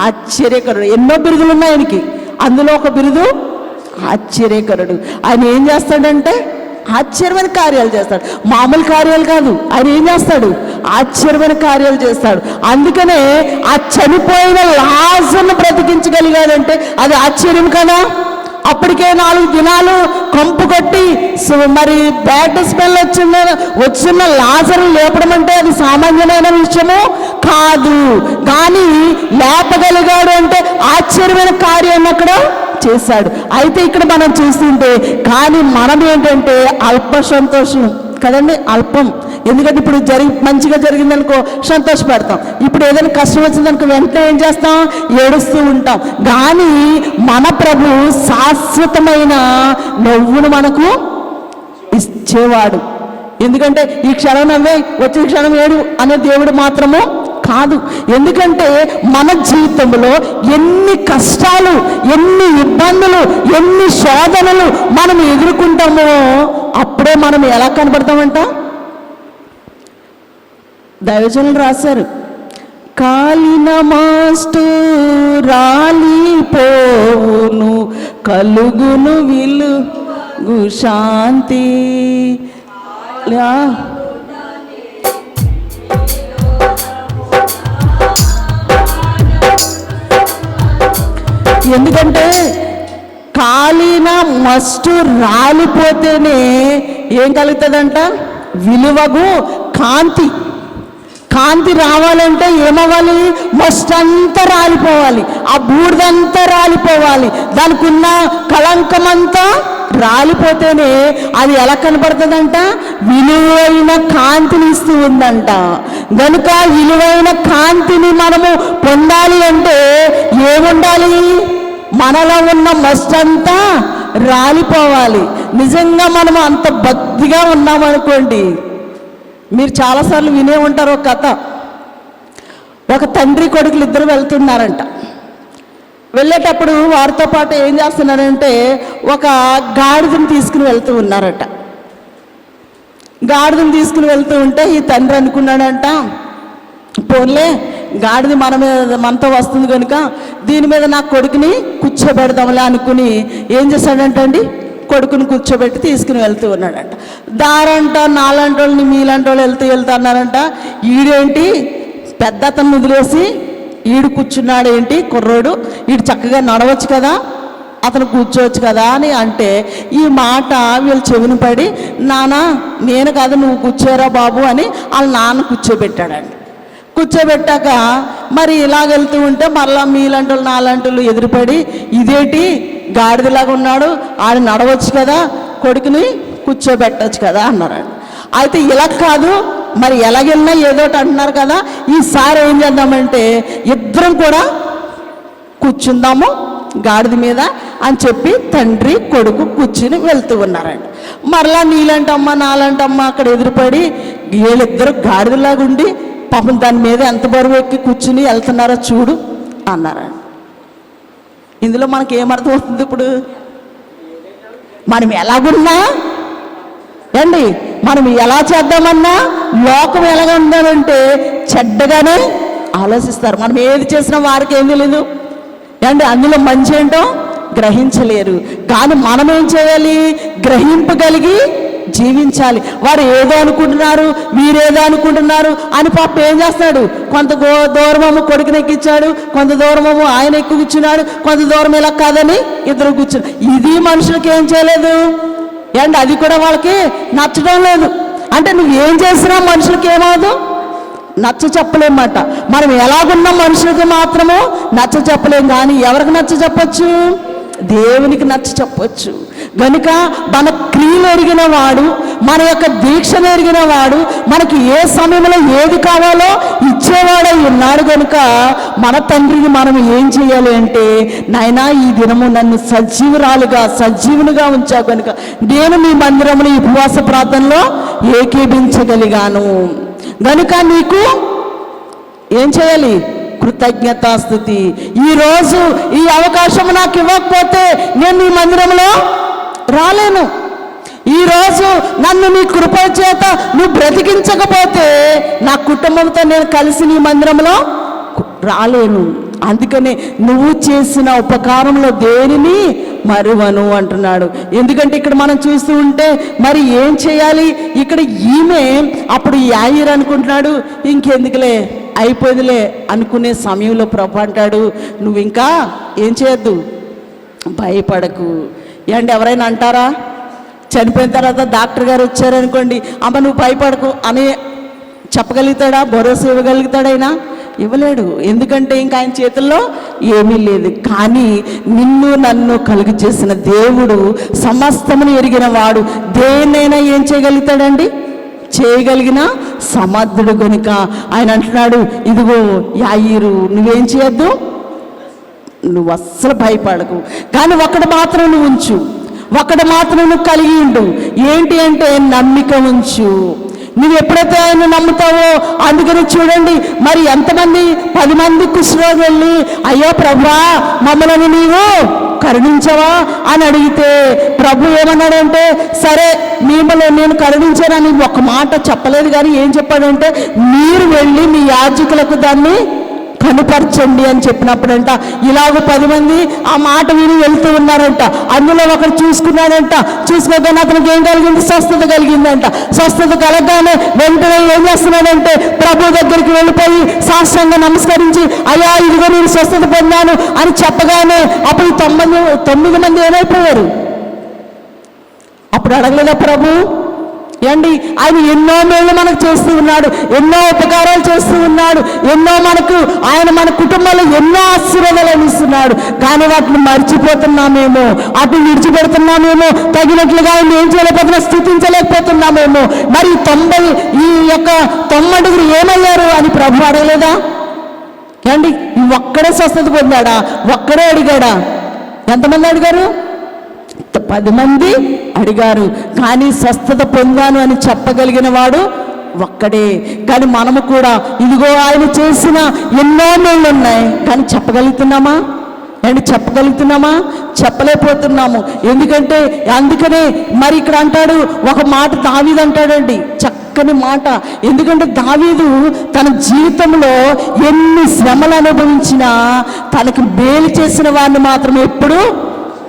ఆశ్చర్యకరుడు. ఎన్నో బిరుదులు ఉన్నాయి ఆయనకి, అందులో ఒక బిరుదు ఆశ్చర్యకరుడు. ఆయన ఏం చేస్తాడంటే ఆశ్చర్యమైన కార్యాలు చేస్తాడు, మామూలు కార్యాలు కాదు. ఆయన ఏం చేస్తాడు, ఆశ్చర్యమైన కార్యాలు చేస్తాడు. అందుకనే ఆ చనిపోయిన లాజరును బ్రతికించగలిగాడంటే అది ఆశ్చర్యం కదా. అప్పటికే 4 దినాలు కంపు కొట్టి మరి బ్యాడ్ స్మెల్ వచ్చిన లాజరు లేపడం అంటే అది సామాన్యమైన విషయము కాదు. కానీ లేపగలిగాడు అంటే ఆశ్చర్యమైన కార్యాన్ని అక్కడ చేశాడు. అయితే ఇక్కడ మనం చూస్తుంటే, కానీ మనం ఏంటంటే అల్ప సంతోషం కదండి, అల్పం. ఎందుకంటే ఇప్పుడు మంచిగా జరిగిందనుకో సంతోషపడతాం, ఇప్పుడు ఏదైనా కష్టం వచ్చిందనుకో వెంటనే ఏం చేస్తాం, ఏడుస్తూ ఉంటాం. కానీ మన ప్రభు శాశ్వతమైన నవ్వును మనకు ఇచ్చేవాడు. ఎందుకంటే ఈ క్షణం నవ్వే వచ్చిన క్షణం ఏడు అనే దేవుడు మాత్రము కాదు. ఎందుకంటే మన జీవితంలో ఎన్ని కష్టాలు, ఎన్ని ఇబ్బందులు, ఎన్ని శోధనలు మనం ఎదుర్కొంటామో అప్పుడే మనం ఎలా కనబడతామంట. దైవజనులు రాశారు, కాలిన మాస్టు రాలిపోవును, కలుగును విలుగు శాంతి. ఎందుకంటే కాలిన మస్టు రాలిపోతేనే ఏం కలుగుతుందంట, విలువగు కాంతి. కాంతి రావాలంటే ఏమవ్వాలి, మస్ట్ అంతా రాలిపోవాలి, ఆ బూడిదంతా రాలిపోవాలి, దానికి ఉన్న కళంకమంతా రాలిపోతేనే అది ఎలా కనపడుతుందంట, విలువైన కాంతిని ఇస్తూ ఉందంట. కనుక విలువైన కాంతిని మనము పొందాలి అంటే ఏముండాలి, మనలో ఉన్న మస్ట్ అంతా రాలిపోవాలి. నిజంగా మనము అంత భక్తిగా ఉన్నామనుకోండి, మీరు చాలాసార్లు వినే ఉంటారు ఒక కథ. ఒక తండ్రి కొడుకులు ఇద్దరు వెళ్తున్నారంట. వెళ్ళేటప్పుడు వారితో పాటు ఏం చేస్తున్నారంటే ఒక గాడిదని తీసుకుని వెళ్తూ ఉన్నారట. గాడిదని తీసుకుని వెళ్తూ ఉంటే ఈ తండ్రి అనుకున్నాడంట, పోన్లే గాడిది మనతో వస్తుంది కనుక దీని మీద నా కొడుకుని కూర్చోబెడదాంలే అనుకుని ఏం చేశాడంటండి, కొడుకుని కూర్చోబెట్టి తీసుకుని వెళ్తూ ఉన్నాడంట. దారంట నాలంటి వాళ్ళని మీలాంటి వాళ్ళు వెళ్తూ అన్నారంట, ఈడేంటి పెద్ద అతను వదిలేసి ఈడు కూర్చున్నాడు ఏంటి, కుర్రోడు ఈడు చక్కగా నడవచ్చు కదా, అతను కూర్చోవచ్చు కదా అని అంటే, ఈ మాట వీళ్ళు చెవిని పడి, నాన్న నేను కాదు నువ్వు కూర్చోరా బాబు అని వాళ్ళ నాన్న కూర్చోబెట్టాడండి. కూర్చోబెట్టాక మరి ఇలాగెళ్తూ ఉంటే మరలా మీలాంటి వాళ్ళు నాలాంటి వాళ్ళు ఎదురుపడి, ఇదేంటి గాడిదలాగా ఉన్నాడు, ఆడు నడవచ్చు కదా, కొడుకుని కూర్చోబెట్టవచ్చు కదా అన్నారండి. అయితే ఇలా కాదు, మరి ఎలాగెళ్ళినా ఏదోటి అంటున్నారు కదా, ఈసారి ఏం చేద్దామంటే ఇద్దరం కూడా కూర్చుందాము గాడిద మీద అని చెప్పి తండ్రి కొడుకు కూర్చుని వెళ్తూ ఉన్నారండి. మరలా నీలాంటమ్మ నాలాంటమ్మ అక్కడ ఎదురుపడి వీళ్ళిద్దరు గాడిదలాగా ఉండి పాపం దాని మీద ఎంత బరువు ఎక్కి కూర్చుని వెళ్తున్నారో చూడు అన్నారండి. ఇందులో మనకి ఏమర్థం అవుతుంది, ఇప్పుడు మనం ఎలాగున్నా అండి, మనం ఎలా చేద్దామన్నా లోకం ఎలాగ ఉండాలంటే చెడ్డగానే ఆలోచిస్తారు. మనం ఏది చేసినా వారికి ఏం తెలియదు, ఏమండి అందులో మంచి ఏంటో గ్రహించలేరు. కానీ మనం ఏం చేయాలి? గ్రహింపగలిగి జీవించాలి. వారు ఏదో అనుకుంటున్నారు, వీరేదో అనుకుంటున్నారు అని పాప ఏం చేస్తాడు? కొంత దూరమేమో కొడుకుని ఎక్కించాడు, కొంత దూరమేమో ఆయన ఎక్కువ కూర్చున్నాడు, కొంత దూరం ఇలా కాదని ఇద్దరు కూర్చున్నారు. ఇది మనుషులకి ఏం చేయలేదు అండ్ అది కూడా వాళ్ళకి నచ్చడం లేదు. అంటే నువ్వు ఏం చేసినా మనుషులకి ఏమవుదు? నచ్చ చెప్పలేమాట. మనం ఎలాగున్న మనుషులకు మాత్రము నచ్చ చెప్పలేం, కానీ ఎవరికి నచ్చ చెప్పచ్చు? దేవునికి నచ్చ చెప్పొచ్చు. గనుక మన క్రియలు ఎరిగిన వాడు, మన యొక్క దీక్షను ఎరిగిన వాడు, మనకి ఏ సమయంలో ఏది కావాలో ఇచ్చేవాడై ఉన్నాడు. కనుక మన తండ్రికి మనం ఏం చేయాలి అంటే, నాయనా ఈ దినము నన్ను సజీవునిగా ఉంచావు కనుక నేను మీ మందిరంలో ఈ ఉపవాస ప్రార్థనలో ఏకీభించగలిగాను. గనుక నీకు ఏం చేయాలి? కృతజ్ఞతాస్తుతి. ఈరోజు ఈ అవకాశం నాకు ఇవ్వకపోతే నేను నీ మందిరంలో రాలేను. ఈరోజు నన్ను నీ కృప చేత నువ్వు బ్రతికించకపోతే నా కుటుంబంతో నేను కలిసి నీ మందిరంలో రాలేను. అందుకనే నువ్వు చేసిన ఉపకారంలో దేనిని మరువను అంటున్నాడు. ఎందుకంటే ఇక్కడ మనం చూస్తూ ఉంటే మరి ఏం చేయాలి? ఇక్కడ ఈమె అప్పుడు యాయిర్ అనుకుంటున్నాడు, ఇంకెందుకులే అయిపోయిందిలే అనుకునే సమయంలో ప్రభు అంటాడు, నువ్వు ఇంకా ఏం చేయొద్దు, భయపడకు. ఏంటి ఎవరైనా అంటారా? చనిపోయిన తర్వాత డాక్టర్ గారు వచ్చారనుకోండి, అమ్మ నువ్వు భయపడకు అని చెప్పగలుగుతాడా? భరోసా ఇవ్వగలుగుతాడైనా? ఇవ్వలేడు. ఎందుకంటే ఇంకా ఆయన చేతుల్లో ఏమీ లేదు. కానీ నిన్ను నన్ను కలుగు చేసిన దేవుడు, సమస్తమును ఎరిగిన వాడు, దేన్నైనా ఏం చేయగలుగుతాడండి? చేయగలిగిన సమర్థుడు. కనుక ఆయన అంటున్నాడు, ఇదిగో యాయిరు నువ్వేం చేయొద్దు, నువ్వు అస్సలు భయపడకు, కానీ ఒకటి మాత్రం నువ్వు ఉంచు, ఒకటి మాత్రం నువ్వు కలిగి ఉండు. ఏంటి అంటే నమ్మిక ఉంచు. నువ్వు ఎప్పుడైతే ఆయన నమ్ముతావో, అందుకని చూడండి మరి ఎంతమంది 10 మంది కుష్ఠరోగులు వెళ్ళి అయ్యో ప్రభువా మమ్మల్ని నీవు కరుణించవా అని అడిగితే ప్రభు ఏమన్నాడంటే, సరే మిమ్మల్ని నేను కరుణించానని ఒక మాట చెప్పలేదు, కానీ ఏం చెప్పాడంటే మీరు వెళ్ళి మీ యాజకులకు దాన్ని కనుపరచండి అని చెప్పినప్పుడంట ఇలాగ 10 మంది ఆ మాట విని వెళ్తూ ఉన్నారంట. అందులో ఒకరు చూసుకున్నాడంట. చూసుకోగానే అతనికి ఏం కలిగింది? స్వస్థత కలిగిందంట. స్వస్థత కలగగానే వెంటనే ఏం చేస్తున్నాడంటే ప్రభు దగ్గరికి వెళ్ళిపోయి సాష్టాంగ నమస్కరించి అయ్యా ఇదిగో నేను స్వస్థత పొందాను అని చెప్పగానే అప్పుడు 9 మంది ఏమైపోయారు? అప్పుడు అడగలేదా ప్రభు? ఏండి ఆయన ఎన్నో మేళ్ళు మనకు చేస్తూ ఉన్నాడు, ఎన్నో ఉపకారాలు చేస్తూ ఉన్నాడు, ఎన్నో ఆయన మన కుటుంబంలో ఎన్నో ఆశీర్వాదాలు ఇస్తున్నాడు. కానీ వాటిని మర్చిపోతున్నామేమో, వాటిని విడిచిపెడుతున్నామేమో, తగినట్లుగా ఆయన ఏం చేయలేకపోతున్నా, స్థుతించలేకపోతున్నామేమో. మరి ఈ యొక్క 90 ఏమయ్యారు అని ప్రభు అడగలేదా? ఏండి ఒక్కడే స్వస్థత పొందాడా? ఒక్కడే అడిగాడా? ఎంతమంది అడిగారు? 10 మంది అడిగారు. కానీ స్వస్థత పొందాను అని చెప్పగలిగిన వాడు ఒక్కడే. కానీ మనము కూడా ఇదిగో ఆయన చేసిన ఎన్నో మేళ్ళు ఉన్నాయి, కానీ చెప్పగలుగుతున్నామా? చెప్పగలుగుతున్నామా? చెప్పలేకపోతున్నాము. ఎందుకంటే అందుకనే మరి ఇక్కడ అంటాడు ఒక మాట, దావీదు అంటాడండి చక్కని మాట. ఎందుకంటే దావీదు తన జీవితంలో ఎన్ని శ్రమలు అనుభవించినా తనకు మేలు చేసిన వారిని మాత్రం ఎప్పుడు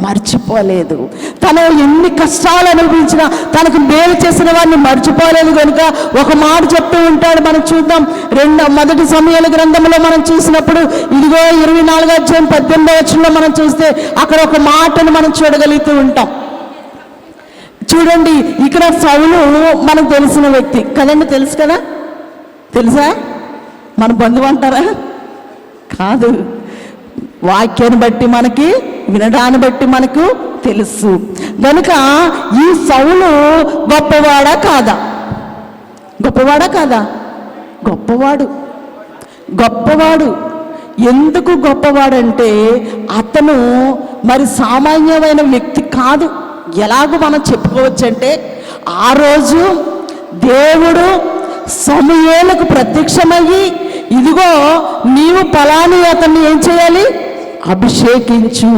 మర్చిపోలేదు. తను ఎన్ని కష్టాలు అనుభవించినా తనకు మేలు చేసిన వాడిని మర్చిపోలేదు. కనుక ఒక మాట చెప్తూ ఉంటాడు. మనం చూద్దాం, 1 సమూయేలు గ్రంథంలో మనం చూసినప్పుడు ఇదిగో 24వ అధ్యాయం 18వ వచనంలో మనం చూస్తే అక్కడ ఒక మాటను మనం చూడగలుగుతూ ఉంటాం. చూడండి, ఇక్కడ సౌలు మనకు తెలిసిన వ్యక్తి కదండి, తెలుసు కదా? తెలుసా? మన బంధువు అంటారా? కాదు, వాక్యాన్ని బట్టి మనకి, వినడాన్ని బట్టి మనకు తెలుసు. కనుక ఈ సౌలు గొప్పవాడా కాదా? గొప్పవాడా కాదా? గొప్పవాడు. ఎందుకు గొప్పవాడంటే అతను మరి సామాన్యమైన వ్యక్తి కాదు. ఎలాగో మనం చెప్పుకోవచ్చంటే ఆ రోజు దేవుడు సమూయేలుకు ప్రత్యక్షమయ్యి ఇదిగో నీవు పలాని అతన్ని ఏం చేయాలి? అభిషేకించు.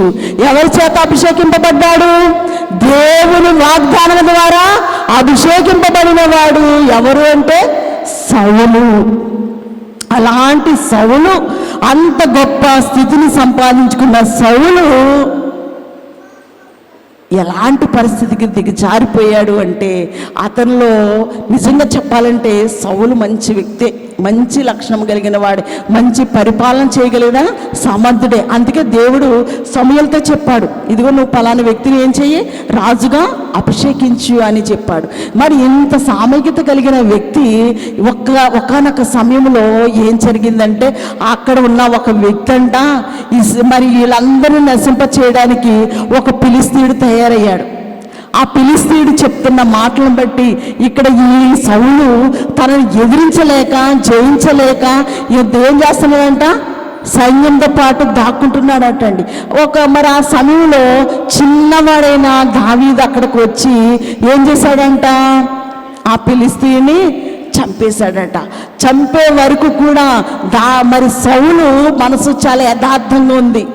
ఎవరి చేత అభిషేకింపబడ్డాడు? దేవుని వాగ్దానం ద్వారా అభిషేకింపబడిన వాడు ఎవరు అంటే సౌలు. అలాంటి సౌలు, అంత గొప్ప స్థితిని సంపాదించుకున్న సౌలు ఎలాంటి పరిస్థితికి దిగజారిపోయాడు అంటే, అతనిలో నిజంగా చెప్పాలంటే సౌలు మంచి వ్యక్తే, మంచి లక్షణం కలిగిన వాడే, మంచి పరిపాలన చేయగలిగిన సమర్థుడే. అందుకే దేవుడు సమూయేలుతో చెప్పాడు, ఇదిగో నువ్వు పలానా వ్యక్తిని ఏం చెయ్యి, రాజుగా అభిషేకించు అని చెప్పాడు. మరి ఇంత సామర్థ్యత కలిగిన వ్యక్తి ఒకానొక సమయంలో ఏం జరిగిందంటే, అక్కడ ఉన్న ఒక వ్యక్తి అంట మరి వీళ్ళందరూ నశింప చేయడానికి ఒక ఫిలిష్తీయుడు తయారయ్యాడు. ఆ ఫిలిష్తీయుడు చెప్తున్న మాటలను బట్టి ఇక్కడ ఈ సౌలు తనను ఎదిరించలేక, జయించలేక ఏం చేస్తున్నాడంట, సైన్యంతో పాటు దాక్కుంటున్నాడటండి. మరి ఆ సమయంలో చిన్నవాడైన దావీదు అక్కడికి వచ్చి ఏం చేశాడంట, ఆ ఫిలిష్తీయుని చంపేశాడట. చంపే వరకు కూడా మరి సౌలు మనసు చాలా యథార్థంగా ఉంది.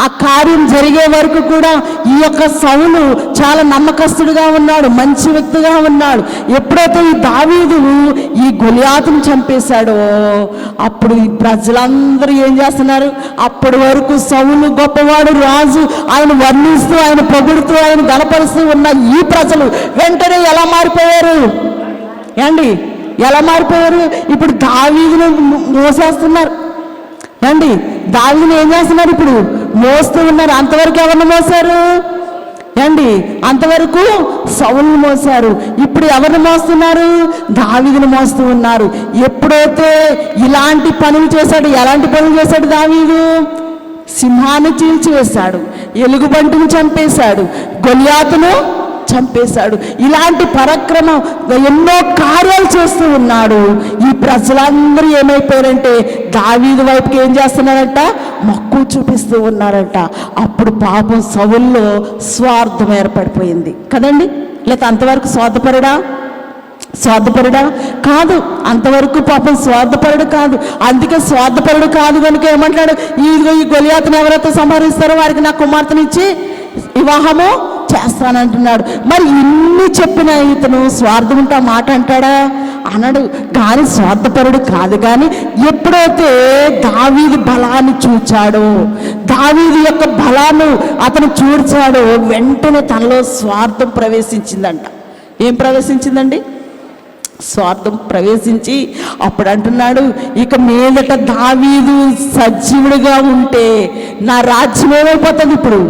ఆ కార్యం జరిగే వరకు కూడా ఈ యొక్క సౌలు చాలా నమ్మకస్తుడిగా ఉన్నాడు, మంచి వ్యక్తిగా ఉన్నాడు. ఎప్పుడైతే ఈ దావీదు ఈ గొలియాతును చంపేశాడో అప్పుడు ఈ ప్రజలందరూ ఏం చేస్తున్నారు, అప్పటి వరకు సౌలు గొప్పవాడు, రాజు, ఆయన వర్ణిస్తూ, ఆయన పొగుడుతూ, ఆయన గణపరుస్తూ ఉన్న ఈ ప్రజలు వెంటనే ఎలా మారిపోయారు ఏండి, ఎలా మారిపోయారు? ఇప్పుడు దావీదును మోసేస్తున్నారు అండి. దావీదుని ఏం చేస్తున్నారు, ఇప్పుడు మోస్తూ ఉన్నారు. అంతవరకు ఎవరిని మోసారు అండి, అంతవరకు సౌలుని మోసారు. ఇప్పుడు ఎవరిని మోస్తున్నారు, దావీదుని మోస్తూ ఉన్నారు. ఎప్పుడైతే ఇలాంటి పనులు చేశాడు, ఎలాంటి పనులు చేశాడు దావీదు, సింహాన్ని చీల్చివేశాడు, ఎలుగుబంటిని చంపేశాడు, గొలియాతును చంపేశాడు. ఇలాంటి పరాక్రమం ఎన్నో కార్యాలు చేస్తూ ఉన్నాడు. ఈ ప్రజలందరూ ఏమైపోయారంటే దావీదు వైపుకి ఏం చేస్తున్నారంట, మక్కువ చూపిస్తూ ఉన్నారంట. అప్పుడు పాపం సౌలులో స్వార్థం ఏర్పడిపోయింది కదండి. లేక అంతవరకు స్వార్థపరుడా కాదు, అంతవరకు పాపం స్వార్థపరుడు కాదు. అందుకే స్వార్థపరుడు కాదు కనుక ఏమంటాడు, ఈ గొలియాతును ఎవరైతే సంహరిస్తారో వారికి నా కుమార్తెనిచ్చి వివాహము చేస్తానంటున్నాడు. మరి ఇన్ని చెప్పిన ఇతను స్వార్థం ఉంటే ఆ మాట అంటాడా, అనడు. కానీ స్వార్థపరుడు కాదు. కానీ ఎప్పుడైతే దావీదు బలాన్ని చూచాడో, దావీదు యొక్క బలాన్ని అతను చూచాడో, వెంటనే తనలో స్వార్థం ప్రవేశించిందంట. ఏం ప్రవేశించిందండి, స్వార్థం ప్రవేశించి అప్పుడు అంటున్నాడు, ఇక మీదట దావీదు సజీవుడిగా ఉంటే నా రాజ్యం ఏమైపోతుంది, ఇప్పుడు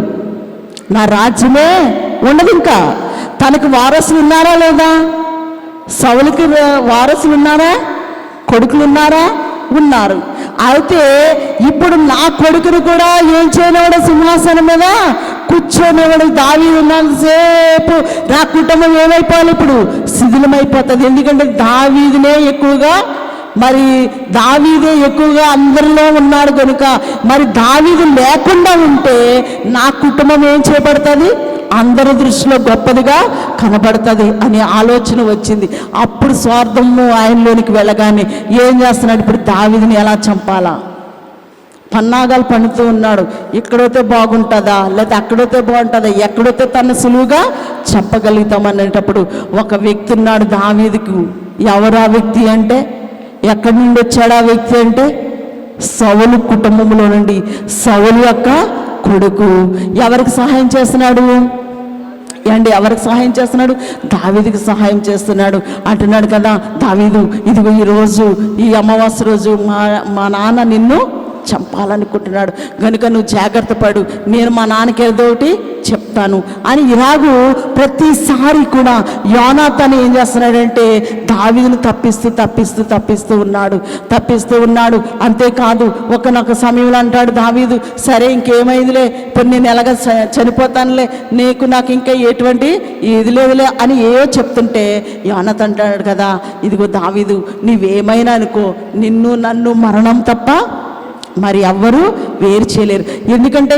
నా రాజ్యమే ఉండదు. ఇంకా తనకు వారసులు ఉన్నారా లేదా, సౌలుకి వారసులు ఉన్నారా, కొడుకులు ఉన్నారా, ఉన్నారు. అయితే ఇప్పుడు నా కొడుకును కూడా ఏం చేయనివాడు, సింహాసనం మీద కూర్చొనివాడు. దావీదు ఉన్నంతసేపు నా కుటుంబం ఏమైపోవాలి, ఇప్పుడు శిథిలమైపోతుంది. ఎందుకంటే దావీదునే ఎక్కువగా అందరిలో ఉన్నాడు కనుక, మరి దావీదు లేకుండా ఉంటే నా కుటుంబం ఏం చేయబడుతుంది, అందరి దృష్టిలో గొప్పదిగా కనబడుతుంది అనే ఆలోచన వచ్చింది. అప్పుడు స్వార్థము ఆయనలోనికి వెళ్ళగానే ఏం చేస్తున్నాడు, ఇప్పుడు దావీదుని ఎలా చంపాలా పన్నాగాలు పన్నుతూ ఉన్నాడు. ఇక్కడైతే బాగుంటుందా, లేకపోతే అక్కడైతే బాగుంటుందా, ఎక్కడైతే తను సులువుగా చెప్పగలుగుతాం అనేటప్పుడు ఒక వ్యక్తి ఉన్నాడు దావీదుకు. ఎవరు ఆ వ్యక్తి అంటే, ఎక్కడి నుండి వచ్చాడు ఆ వ్యక్తి అంటే, సౌలు కుటుంబంలో నుండి, సౌలు యొక్క కొడుకు. ఎవరికి సహాయం చేస్తున్నాడు ఎవరికి సహాయం చేస్తున్నాడు, దావీదుకి సహాయం చేస్తున్నాడు. అంటున్నాడు కదా దావీదు, ఇదిగో ఈరోజు ఈ అమావాస్య రోజు మా నాన్న నిన్ను చంపాలనుకుంటున్నాడు కనుక నువ్వు జాగ్రత్త పడు, నేను మా నాన్నకి ఏదో ఒకటి చెప్తాను అని ఇలాగూ ప్రతిసారి కూడా యోనాతాను ఏం చేస్తున్నాడంటే దావీదును తప్పిస్తూ ఉన్నాడు. అంతేకాదు ఒకనొక సమయంలో అంటాడు దావీదు, సరే ఇంకేమైందిలే, ఇప్పుడు నేను ఎలాగ చనిపోతానులే, నాకు ఇంకా ఎటువంటి ఇది లేదులే అని ఏవో చెప్తుంటే యోనాతాను అంటాడు కదా, ఇదిగో దావీదు నీవేమైనా అనుకో, నిన్ను నన్ను మరణం తప్ప మరి ఎవ్వరూ వేరు చేయలేరు. ఎందుకంటే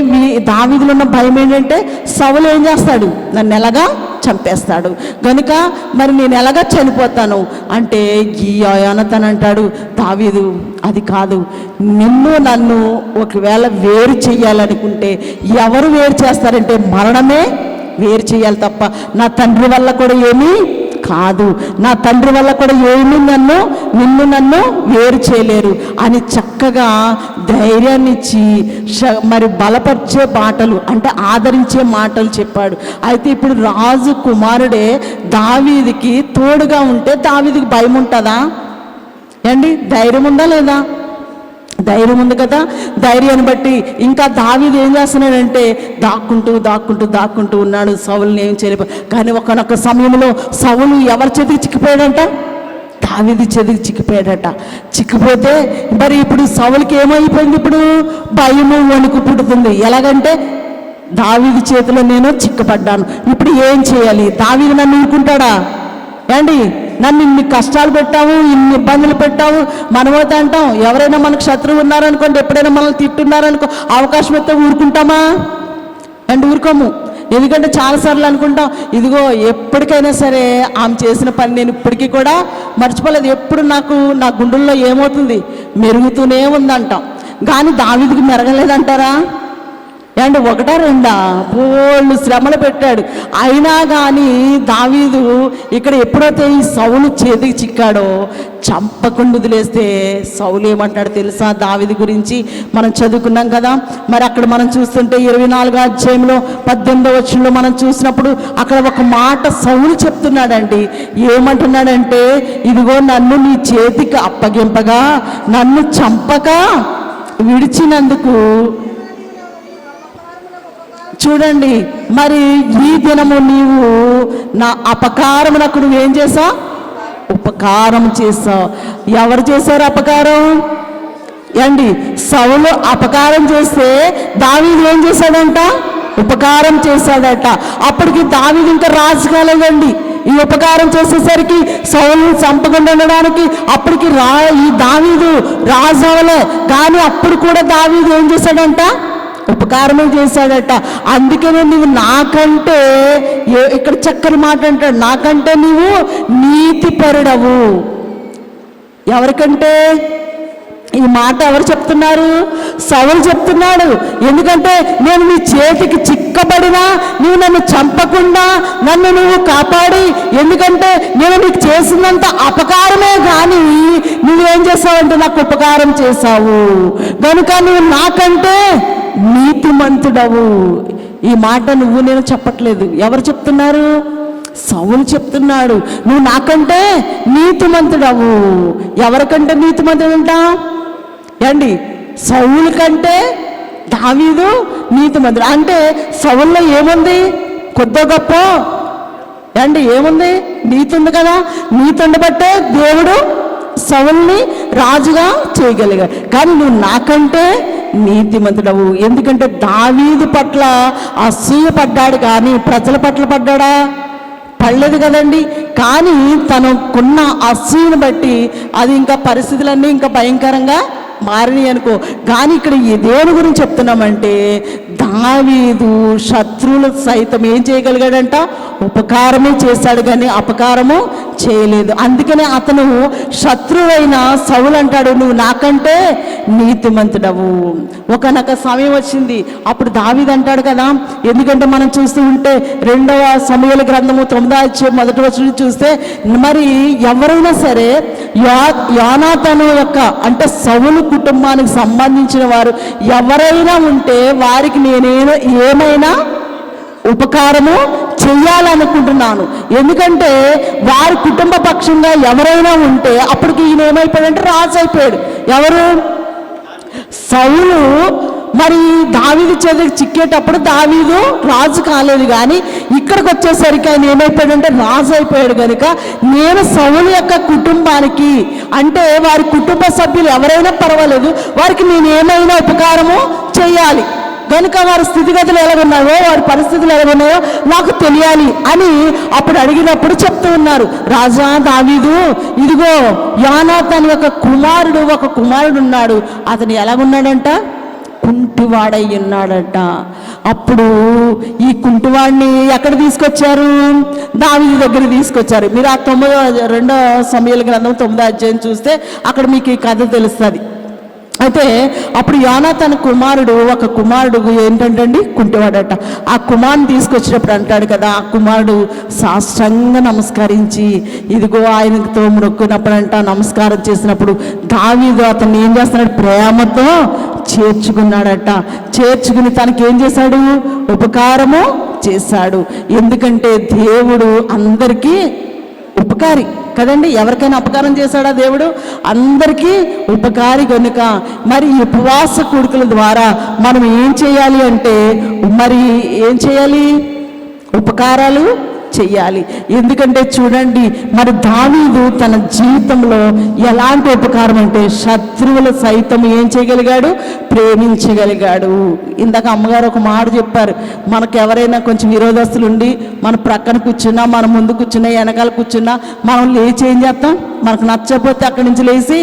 దావీదులో ఉన్న భయం ఏంటంటే సౌలు ఏం చేస్తాడు, నన్ను ఎలాగా చంపేస్తాడు కనుక మరి నేను ఎలాగా చనిపోతాను అంటే ఈ యోనాతాను అంటాడు, దావీదు అది కాదు, నిన్ను నన్ను ఒకవేళ వేరు చేయాలనుకుంటే ఎవరు వేరు చేస్తారంటే మరణమే వేరు చేయాలి తప్ప నా తండ్రి వల్ల కూడా ఏమీ కాదు, నా తండ్రి వల్ల కూడా నిన్ను నన్ను వేరు చేయలేరు అని చక్కగా ధైర్యాన్ని ఇచ్చి మరి బలపరిచే మాటలు అంటే ఆదరించే మాటలు చెప్పాడు. అయితే ఇప్పుడు రాజు కుమారుడే దావీదుకి తోడుగా ఉంటే దావీదుకి భయం ఉంటుందా అండి? ధైర్యం ఉందా లేదా? ధైర్యం ఉంది కదా. ధైర్యాన్ని బట్టి ఇంకా దావీదు ఏం చేస్తున్నాడంటే దాక్కుంటూ ఉన్నాడు. సౌలుని ఏం చేయలేక, కానీ ఒకనొక సమయంలో సౌలు ఎవరి చేతికి చిక్కిపోయాడంట? దావీదు చేతికి చిక్కిపోయాడట. చిక్కిపోతే మరి ఇప్పుడు సౌలుకి ఏమైపోయింది? ఇప్పుడు భయము వణుకు పుడుతుంది. ఎలాగంటే దావీదు చేతిలో నేను చిక్కపడ్డాను, ఇప్పుడు ఏం చేయాలి? దావీదు నన్ను ఊరుకుంటాడా ఏండి? నన్ను ఇన్ని కష్టాలు పెట్టావు, ఇన్ని ఇబ్బందులు పెట్టావు, మనమైతే అంటాం ఎవరైనా మనకు శత్రువు ఉన్నారనుకోండి, ఎప్పుడైనా మనల్ని తిట్టున్నారనుకో, అవకాశం అయితే ఊరుకుంటామా అండ్? ఊరుకోము. ఎందుకంటే చాలాసార్లు అనుకుంటాం ఇదిగో ఎప్పటికైనా సరే ఆమె చేసిన పని నేను ఇప్పటికీ కూడా మర్చిపోలేదు, ఎప్పుడు నా గుండెల్లో ఏమవుతుంది మెరుగుతూనే ఉందంటాం. కానీ దావీదుకి మెరగలేదంటారా అండ్? ఒకటా రెండా పోళ్ళు శ్రమలు పెట్టాడు. అయినా కానీ దావీదు ఇక్కడ ఎప్పుడైతే ఈ సౌలు చేతికి చిక్కాడో చంపకుండా వదిలేస్తే సౌలు ఏమంటాడు తెలుసా? దావీదు గురించి మనం చదువుకున్నాం కదా. మరి అక్కడ మనం చూస్తుంటే 24వ అధ్యాయంలో 18వ వచనంలో మనం చూసినప్పుడు అక్కడ ఒక మాట సౌలు చెప్తున్నాడండి. ఏమంటున్నాడంటే, ఇదిగో నన్ను నీ చేతికి అప్పగింపగా నన్ను చంపక విడిచినందుకు చూడండి, మరి ఈ దినము నీవు నా అపకారమునకు నువ్వేం చేసావు? ఉపకారం చేసావు. ఎవరు చేశారు అపకారం అండి? సౌలు అపకారం చేస్తే దావీదు ఏం చేశాడంట? ఉపకారం చేశాడట. అప్పటికి దావీదు ఇంకా రాజు కాలేదండి. ఈ ఉపకారం చేసేసరికి సౌలుని చంపకుండా ఉండడానికి అప్పటికి ఈ దావీదు రాజు అవలే. కానీ అప్పుడు కూడా దావీదు ఏం చేశాడంట? ఉపకారమే చేశాడట. అందుకనే నువ్వు నాకంటే, ఇక్కడ చక్కని మాట అంటాడు, నాకంటే నీవు నీతిపరుడవు. ఎవరికంటే? ఈ మాట ఎవరు చెప్తున్నారు? సౌలు చెప్తున్నాడు. ఎందుకంటే నేను నీ చేతికి చిక్కబడినా నువ్వు నన్ను చంపకుండా నన్ను నువ్వు కాపాడి, ఎందుకంటే నేను నీకు చేసినంత అపకారమే కానీ నువ్వేం చేసావంటే నాకు ఉపకారం చేశావు, కనుక నువ్వు నాకంటే నీతిమంతుడవు. ఈ మాట నువ్వు నేను చెప్పట్లేదు, ఎవరు చెప్తున్నారు? సౌలు చెప్తున్నాడు. నువ్వు నాకంటే నీతిమంతుడవు. ఎవరికంటే నీతిమంతుడంట అండి? సౌలు కంటే దావీదు నీతిమంతుడు. అంటే సౌల్లో ఏముంది? కొద్ది గొప్ప అండి ఏముంది? నీతి ఉంది కదా. నీతి ఉండబట్టే దేవుడు సౌలుని రాజుగా చేయగలిగాడు. కానీ నువ్వు నాకంటే నీతిమంతుడవు. ఎందుకంటే దావీదు పట్ల అసూయ పడ్డాడు, కానీ ప్రజల పట్ల పడ్డాడా? పడలేదు కదండి. కానీ తనకున్న అసూయను బట్టి అది ఇంకా పరిస్థితులన్నీ ఇంకా భయంకరంగా మారినాయి అనుకో. కానీ ఇక్కడ దేని గురించి చెప్తున్నామంటే, దావీదు శత్రువులు సైతం ఏం చేయగలిగాడంట? ఉపకారమే చేశాడు కానీ అపకారము చేయలేదు. అందుకనే అతను శత్రువైన సౌలు అంటాడు, నువ్వు నాకంటే నీతిమంతుడవు. ఒకనొక సమయం వచ్చింది, అప్పుడు దావీదు అంటాడు కదా. ఎందుకంటే మనం చూస్తూ ఉంటే 2వ సమూయేలు గ్రంథము 9వ అధ్యాయం 1వ వచనం చూస్తే, మరి ఎవరైనా సరే యోనాతాను యొక్క అంటే సౌలు కుటుంబానికి సంబంధించిన వారు ఎవరైనా ఉంటే వారికి ఏమైనా ఉపకారము చెయ్యాలనుకుంటున్నాను. ఎందుకంటే వారి కుటుంబ పక్షంగా ఎవరైనా ఉంటే అప్పటికి ఈయన ఏమైపోయాడంటే రాజు అయిపోయాడు. ఎవరు? సౌలు. మరి దావీదు చేతికి చిక్కేటప్పుడు దావీదు రాజు కాలేదు, కానీ ఇక్కడికి వచ్చేసరికి ఆయన ఏమైపోయాడంటే రాజు అయిపోయాడు. కనుక నేను సౌలు యొక్క కుటుంబానికి అంటే వారి కుటుంబ సభ్యులు ఎవరైనా పర్వాలేదు, వారికి నేను ఏమైనా ఉపకారము చేయాలి. కనుక వారి స్థితిగతులు ఎలాగున్నాయో వారి పరిస్థితులు ఎలాగున్నాయో నాకు తెలియాలి అని అప్పుడు అడిగినప్పుడు చెప్తూ ఉన్నారు. రాజా దావీదు, ఇదిగో యోనాతాను యొక్క ఒక కుమారుడు ఉన్నాడు, అతను ఎలాగున్నాడంట? కుంటివాడై ఉన్నాడట. అప్పుడు ఈ కుంటివాడిని ఎక్కడ తీసుకొచ్చారు? దావీదు దగ్గర తీసుకొచ్చారు. మీరు ఆ 2వ సమూయేలు గ్రంథం 9వ అధ్యాయం చూస్తే అక్కడ మీకు ఈ కథ తెలుస్తుంది. అయితే అప్పుడు యోనాతాను కుమారుడు ఒక కుమారుడు ఏంటంటండి కుంటివాడట. ఆ కుమారుని తీసుకొచ్చినప్పుడు అంటాడు కదా, ఆ కుమారుడు సాష్టాంగంగా నమస్కరించి ఇదిగో ఆయనతో మొక్కున్నప్పుడంట నమస్కారం చేసినప్పుడు దావీదు అతన్ని ఏం చేస్తున్నాడు, ప్రేమతో చేర్చుకున్నాడట. చేర్చుకుని తనకి ఏం చేశాడు, ఉపకారము చేశాడు. ఎందుకంటే దేవుడు అందరికీ ఉపకారి కదండి. ఎవరికైనా అపకారం చేశాడా దేవుడు? అందరికీ ఉపకారి కనుక మరి ఈ ఉపవాస కూడికల ద్వారా మనం ఏం చేయాలి అంటే, మరి ఏం చేయాలి, ఉపకారాలు చెయ్యాలి. ఎందుకంటే చూడండి, మరి దావీదు తన జీవితంలో ఎలాంటి ఉపకారం అంటే శత్రువుల సైతం ఏం చేయగలిగాడు, ప్రేమించగలిగాడు. ఇందాక అమ్మగారు ఒక మాట చెప్పారు, మనకు ఎవరైనా కొంచెం విరోధస్తులు ఉండి మన ప్రక్కన కూర్చున్నా, మన ముందు కూర్చున్నా, వెనకాల కూర్చున్నా మనం లేచి ఏం చేస్తాం, మనకు నచ్చకపోతే అక్కడి నుంచి లేచి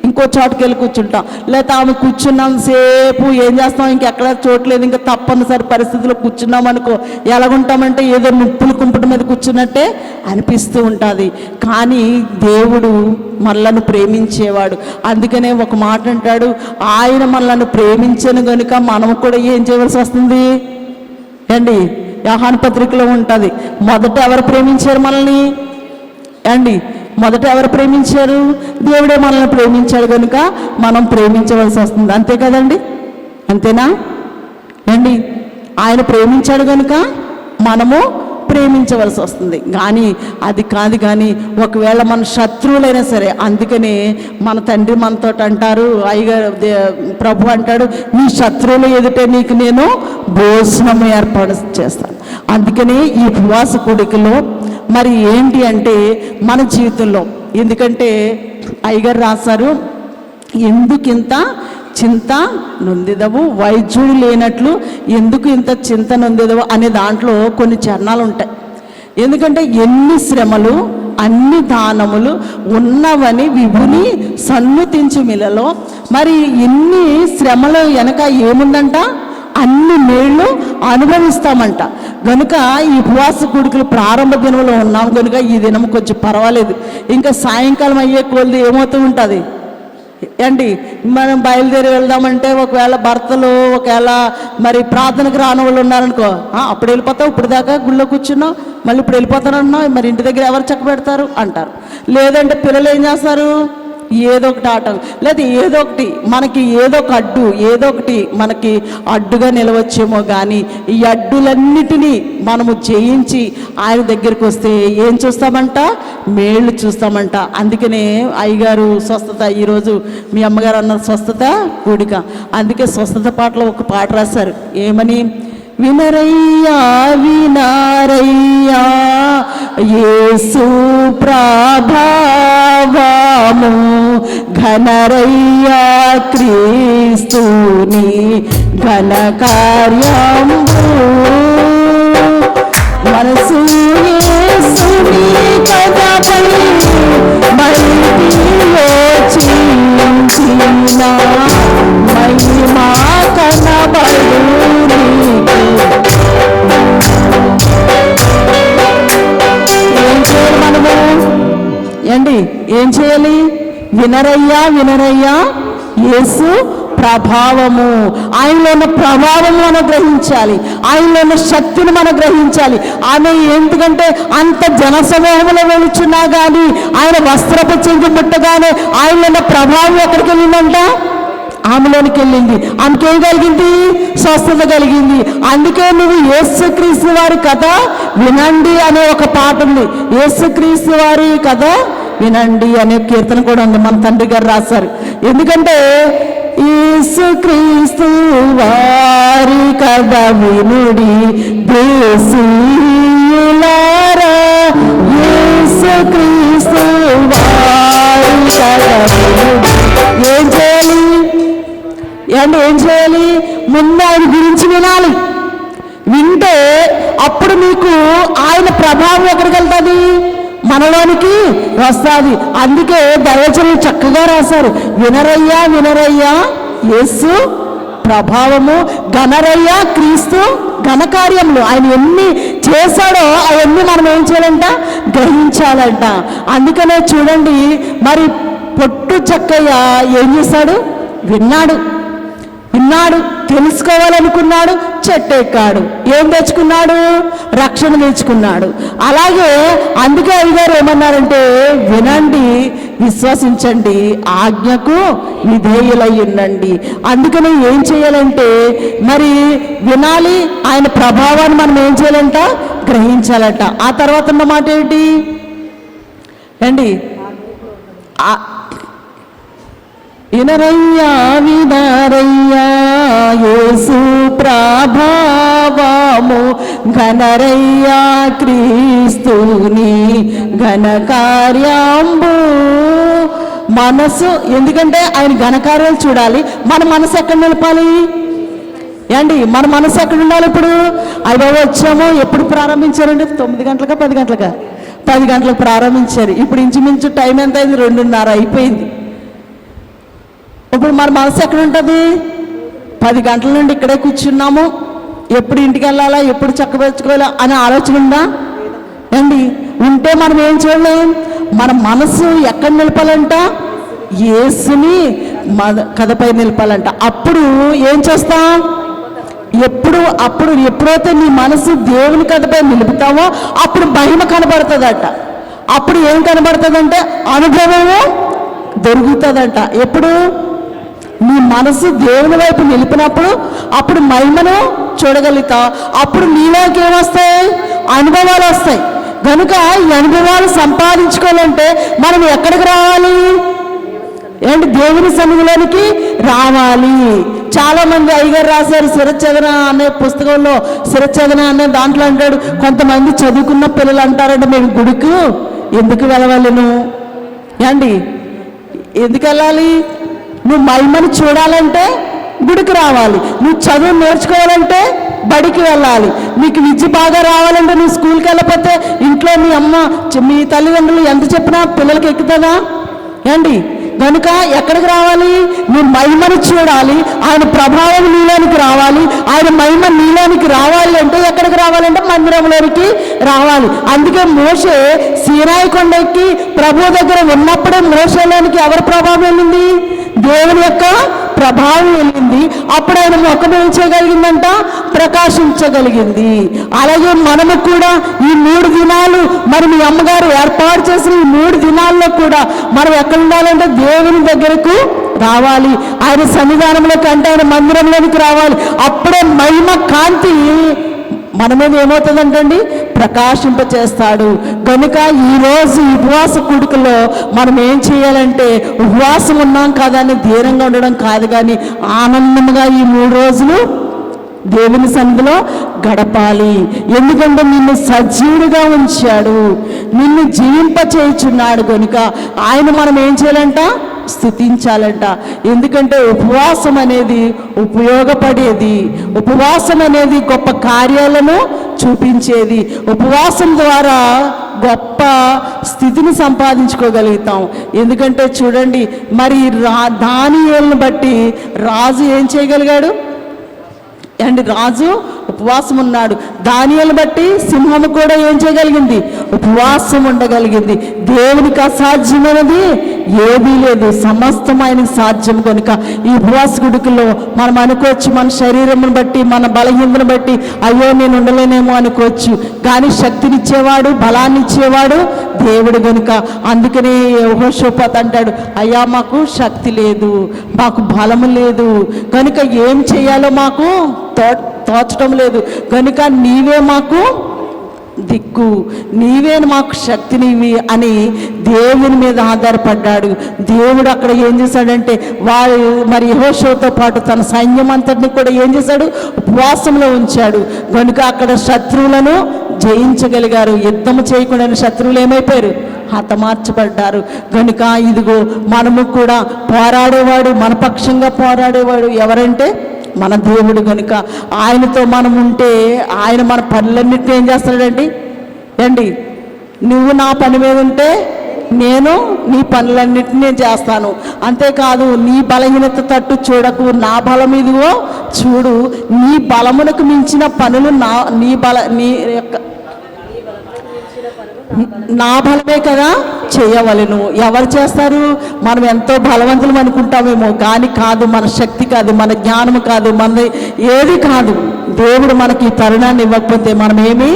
ఇంకో చోటుకి వెళ్ళి కూర్చుంటాం. లేకపోతే ఆమె కూర్చున్నంతసేపు ఏం చేస్తాం, ఇంకెక్కడ చోట్లేదు, ఇంకా తప్పనిసరి పరిస్థితుల్లో కూర్చున్నాం అనుకో ఎలాగుంటామంటే ఏదో నిప్పుల కుంపటి మీద కూర్చున్నట్టే అనిపిస్తూ ఉంటుంది. కానీ దేవుడు మనలను ప్రేమించేవాడు. అందుకనే ఒక మాట అంటాడు, ఆయన మనలను ప్రేమించను కనుక మనం కూడా ఏం చేయవలసి వస్తుంది అండి. యోహాను పత్రికలో ఉంటుంది, మొదట ఎవరు ప్రేమించారు మనల్ని అండి, మొదట ఎవరు ప్రేమించారు, దేవుడే మనల్ని ప్రేమించాడు కనుక మనం ప్రేమించవలసి వస్తుంది. అంతే కదండి, అంతేనా అండి. ఆయన ప్రేమించాడు కనుక మనము ప్రేమించవలసి వస్తుంది. కానీ అది కాదు. కానీ ఒకవేళ మన శత్రువులైనా సరే, అందుకనే మన తండ్రి మనతో అంటారు, అయ్యగారు ప్రభు అంటాడు, నీ శత్రువుల ఎదుటే నీకు నేను భోజనం ఏర్పాటు చేస్తాను. అందుకనే ఈ ఉపవాస కూడికలో మరి ఏంటి అంటే మన జీవితంలో, ఎందుకంటే అయ్యగారు రాశారు, ఎందుకింత చింత నొందిదవు, వైద్యుడు లేనట్లు ఎందుకు ఇంత చింత నొందిదవు అనే దాంట్లో కొన్ని చరణాలు ఉంటాయి. ఎందుకంటే ఎన్ని శ్రమలు అన్ని దానములు ఉన్నవని విభుని సన్నుతించు మిలలో, మరి ఇన్ని శ్రమల వెనక ఏముందంట, అన్ని మేళ్ళు అనుభవిస్తామంట. కనుక ఈ ఉపవాస కూడికలు ప్రారంభ దినంలో ఉన్నాం కనుక ఈ దినం కొంచెం పర్వాలేదు. ఇంకా సాయంకాలం అయ్యే కొలది ఏమవుతూ ఉంటుంది అండి, మనం బయలుదేరి వెళ్దామంటే ఒకవేళ భర్తలు ఒకవేళ మరి ప్రార్థనకు రాని వాళ్ళు ఉన్నారనుకో, అప్పుడు వెళ్ళిపోతావు, ఇప్పుడు దాకా గుళ్ళో కూర్చున్నావు, మళ్ళీ ఇప్పుడు వెళ్ళిపోతానన్నావు, మరి ఇంటి దగ్గర ఎవరు చక్క పెడతారు అంటారు. లేదంటే పిల్లలు ఏం చేస్తారు, ఏదో ఒకటి ఆటం లేదా ఏదో ఒకటి మనకి ఏదో ఒక అడ్డు ఏదో ఒకటి మనకి అడ్డుగా నిలవచ్చేమో. కానీ ఈ అడ్డులన్నిటినీ మనము జయించి ఆయన దగ్గరికి వస్తే ఏం చూస్తామంట, మేళ్ళు చూస్తామంట. అందుకనే అయ్యగారు స్వస్థత, ఈరోజు మీ అమ్మగారు అన్నారు స్వస్థత కూడిక, అందుకే స్వస్థత పాటలో ఒక పాట రాశారు, ఏమని, వినరయ్యా వినారయ్యా యేసు ప్రభావము, ఘనరయ్యా క్రీస్తుని ఘన కార్యము, మనసు యేసుని కథపై బయటి యోచించిన మహిమా కనబడు. ఏంటి ఏం చేయాలి, వినరయ్యా వినరయ్యా యేసు ప్రభావము, ఆయనలో ఉన్న ప్రభావము మనం గ్రహించాలి, ఆయనలో ఉన్న శక్తిని మనం గ్రహించాలి. ఆమె ఎందుకంటే అంత జనసమూహంలో వెళుచున్నా కానీ ఆయన వస్త్రపు చెంగు ముట్టగానే ఆయనలో ఉన్న ప్రభావం ఎక్కడికి వెళ్ళిందంట, ఆమెలోనికి వెళ్ళింది. ఆమెకి ఏం కలిగింది, స్వస్థత కలిగింది. అందుకే నువ్వు యేసుక్రీస్తు వారి కథ వినండి అనే ఒక పాట ఉంది, యేసుక్రీస్తు వారి కథ వినండి అనే కీర్తన కూడా ఉంది, మన తండ్రి గారు రాశారు. ఎందుకంటే యేసుక్రీస్తు వారి కథ వినుడి దేశీయులారా, యేసుక్రీస్తు వారి కథ వినుడి. ఏం చేయాలి అంటే ఏం చేయాలి, ముందు ఆయన గురించి వినాలి. వింటే అప్పుడు మీకు ఆయన ప్రభావం ఎక్కడికి వెళ్తుంది, మనలోనికి వస్తుంది. అందుకే దైవజనులు చక్కగా రాశారు, వినరయ్యా వినరయ్యా యేసు ప్రభావము, ఘనరయ్యా క్రీస్తు ఘనకార్యములు. ఆయన ఎన్ని చేశాడో అవన్నీ మనం ఏం చేయాలంట, గ్రహించాలంట. అందుకనే చూడండి, మరి పొట్టు చక్కయ్య ఏం చేశాడు, విన్నాడు, తెలుసుకోవాలనుకున్నాడు, చెట్టు ఎక్కాడు. ఏం తెచ్చుకున్నాడు? రక్షణ తెచ్చుకున్నాడు. అలాగే అందుకే అయ్యగారు ఏమన్నారంటే, వినండి, విశ్వసించండి, ఆజ్ఞకు విధేయులై ఉండండి. అందుకని ఏం చేయాలంటే మరి వినాలి, ఆయన ప్రభావాన్ని మనం ఏం చేయాలంట? గ్రహించాలట. ఆ తర్వాత ఉన్న మాట ఏంటి అండి? వినరయ్యా వినరయ్యా యేసు ప్రభావము, ఘనరయ్యా క్రీస్తుని ఘనకార్యాంబు. మనసు, ఎందుకంటే ఆయన ఘనకార్యాలు చూడాలి. మన మనసు ఎక్కడ నిలపాలి ఏండి? మన మనసు ఎక్కడ ఉండాలి? ఇప్పుడు అయ్యో వచ్చాము. ఎప్పుడు ప్రారంభించారండి? 9 గంటలకా 10 గంటలకా? 10 గంటలకు ప్రారంభించారు. ఇప్పుడు ఇంచుమించు టైం ఎంత అయింది? 2:30 అయిపోయింది. ఇప్పుడు మన మనసు ఎక్కడ ఉంటుంది? 10 గంటల నుండి ఇక్కడే కూర్చున్నాము. ఎప్పుడు ఇంటికి వెళ్ళాలా, ఎప్పుడు చక్కబెచ్చుకోవాలా అనే ఆలోచన ఉందా అండి? ఉంటే మనం ఏం చేయలేం. మన మనసు ఎక్కడ నిలపాలంట? యేసుని కథపై నిలపాలంట. అప్పుడు ఏం చేస్తాం? ఎప్పుడైతే నీ మనసు దేవుని కథపై నిలుపుతావో అప్పుడు మహిమ కనబడుతుందట. అప్పుడు ఏం కనబడుతుందంటే అనుభవము దొరుకుతుందట. ఎప్పుడు నీ మనసు దేవుని వైపు నిలిపినప్పుడు అప్పుడు మహిమను చూడగలుగుతావు. అప్పుడు నీలోకి ఏమొస్తాయి? అనుభవాలు వస్తాయి. కనుక ఈ అనుభవాలు సంపాదించుకోవాలంటే మనం ఎక్కడికి రావాలి ఏంటి? దేవుని సన్నిధిలోనికి రావాలి. చాలా మంది అయ్యగారు రాశారు శిరచ్ఛేదన అనే పుస్తకంలో, శిరచ్ఛేదన అనే దాంట్లో అంటాడు, కొంతమంది చదువుకున్న పిల్లలు అంటారంటే మేము గుడికి ఎందుకు వెళ్ళవలను ఏండి? ఎందుకు వెళ్ళాలి? నువ్వు మహిమను చూడాలంటే గుడికి రావాలి. నువ్వు చదువు నేర్చుకోవాలంటే బడికి వెళ్ళాలి. నీకు విద్య బాగా రావాలంటే నువ్వు స్కూల్కి వెళ్ళకపోతే ఇంట్లో మీ అమ్మ, మీ తల్లిదండ్రులు ఎంత చెప్పినా పిల్లలకి ఎక్కుతుందా ఏండి? కనుక ఎక్కడికి రావాలి? నువ్వు మహిమను చూడాలి. ఆయన ప్రభావం నీలోనికి రావాలి. ఆయన మహిమ నీలోనికి రావాలి అంటే ఎక్కడికి రావాలంటే మందిరంలోనికి రావాలి. అందుకే మోషే సీనాయి కొండ ఎక్కి ప్రభు దగ్గర ఉన్నప్పుడే మోషేలోనికి ఎవరి ప్రభావం వెళ్ళింది? దేవుని యొక్క ప్రభావం వెళ్ళింది. అప్పుడు ఆయన ముఖం ఏం చేయగలిగిందంట? ప్రకాశించగలిగింది. అలాగే మనము కూడా ఈ 3 దినాలు మరి మీ అమ్మగారు ఏర్పాటు చేసిన ఈ 3 దినాల్లో కూడా మనం ఎక్కడ ఉండాలంటే దేవుని దగ్గరకు రావాలి. ఆయన సన్నిధానంలోకి అంటే ఆయన మందిరంలోనికి రావాలి. అప్పుడే మహిమ కాంతి మన మీద ఏమవుతుందంటండి? ప్రకాశింపచేస్తాడు. కనుక ఈరోజు ఉపవాస కూడికలో మనం ఏం చేయాలంటే ఉపవాసం ఉన్నాం కదా అని ధీరంగా ఉండడం కాదు, కానీ ఆనందంగా ఈ 3 రోజులు దేవుని సన్నిధిలో గడపాలి. ఎందుకంటే నిన్ను సజీవుడిగా ఉంచాడు, నిన్ను జీవింపచేయుచున్నాడు. కనుక ఆయన మనం ఏం చేయాలంట? స్తుతించాలంట. ఎందుకంటే ఉపవాసం అనేది ఉపయోగపడేది. ఉపవాసం అనేది గొప్ప కార్యాలను చూపించేది. ఉపవాసం ద్వారా గొప్ప స్థితిని సంపాదించుకోగలుగుతాం. ఎందుకంటే చూడండి, మరి దానియేలును బట్టి రాజు ఏం చేయగలిగాడు అండి? రాజు ఉపవాసం ఉన్నాడు. దానియేలును బట్టి సింహము కూడా ఏం చేయగలిగింది? ఉపవాసం ఉండగలిగింది. దేవునికి అసాధ్యమైనది ఏదీ లేదు, సమస్తం ఆయనకి సాధ్యం. కనుక ఈ ఉపవాస గుడికలో మనం అనుకోవచ్చు, మన శరీరం బట్టి, మన బలహీనతను బట్టి అయ్యో నేను ఉండలేనేమో అనుకోవచ్చు, కానీ శక్తినిచ్చేవాడు, బలాన్ని ఇచ్చేవాడు దేవుడు. కనుక అందుకనే యెహోషాపాతు అంటాడు, అయ్యా మాకు శక్తి లేదు, మాకు బలము లేదు, కనుక ఏం చేయాలో మాకు తోచటం లేదు, కనుక నీవే మాకు దిక్కు, నీవే మాకు శక్తినివి అని దేవుని మీద ఆధారపడ్డాడు. దేవుడు అక్కడ ఏం చేశాడంటే వాడు మరి యెహోషువతో పాటు తన సైన్యం అంతటిని కూడా ఏం చేశాడు? ఉపవాసంలో ఉంచాడు. కనుక అక్కడ శత్రువులను జయించగలిగారు. యుద్ధము చేయకుండా శత్రువులు ఏమైపోయారు? హతమార్చబడ్డారు. కనుక ఇదిగో మనము కూడా పోరాడేవాడు, మన పక్షంగా పోరాడేవాడు ఎవరంటే మన దేవుడు. కనుక ఆయనతో మనం ఉంటే ఆయన మన పనులన్నిటిని ఏం చేస్తాడండి అండి? నువ్వు నా పని మీద ఉంటే నేను నీ పనులన్నిటిని నేను చేస్తాను. అంతేకాదు నీ బలహీనత తట్టు చూడకు, నా బలం ఇదిగో చూడు, నీ బలమునకు మించిన పనులు నీ యొక్క నా బలమే కదా చేయవలెను. ఎవరు చేస్తారు? మనం ఎంతో బలవంతులం అనుకుంటామేమో, కానీ కాదు. మన శక్తి కాదు, మన జ్ఞానం కాదు, మనది ఏది కాదు. దేవుడు మనకి ఈ తరుణాన్ని ఇవ్వకపోతే మనం ఏమీ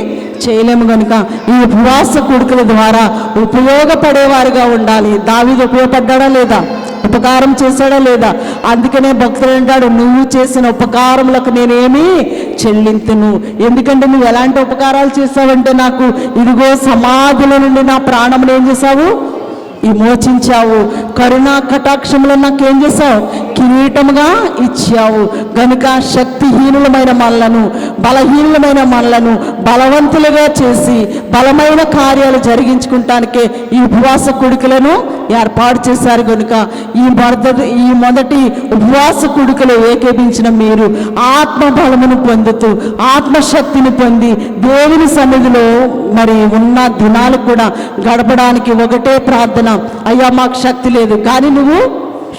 చేయలేము. కనుక ఈ ఉపవాస కూడికల ద్వారా ఉపయోగపడేవారుగా ఉండాలి. దావీదు ఉపయోగపడ్డాడా లేదా? ఉపకారం చేశాడా లేదా? అందుకనే భక్తుడు అంటాడు, నువ్వు చేసిన ఉపకారములకు నేనేమి చెల్లింతును. ఎందుకంటే నువ్వు ఎలాంటి ఉపకారాలు చేసావంటే, నాకు ఇదిగో సమాధిలో నుండి నా ప్రాణమును ఏం చేశావు? విమోచించావు. కరుణా కటాక్షములో నాకేం చేశావు? కిరీటముగా ఇచ్చావు. గనుక శక్తిహీనులమైన మనలను, బలహీనులమైన మనలను బలవంతులుగా చేసి బలమైన కార్యాలు జరిగించుకుంటానికే ఈ ఉపవాస కూడికలను ఏర్పాటు చేశారు. కనుక ఈ మొదటి ఉపవాస కూడికలు ఏకేపించిన మీరు ఆత్మ బలమును పొందుతూ ఆత్మశక్తిని పొంది దేవుని సన్నిధిలో మరి ఉన్న దినాలు కూడా గడపడానికి ఒకటే ప్రార్థన, అయ్యా మాకు శక్తి లేదు కానీ నువ్వు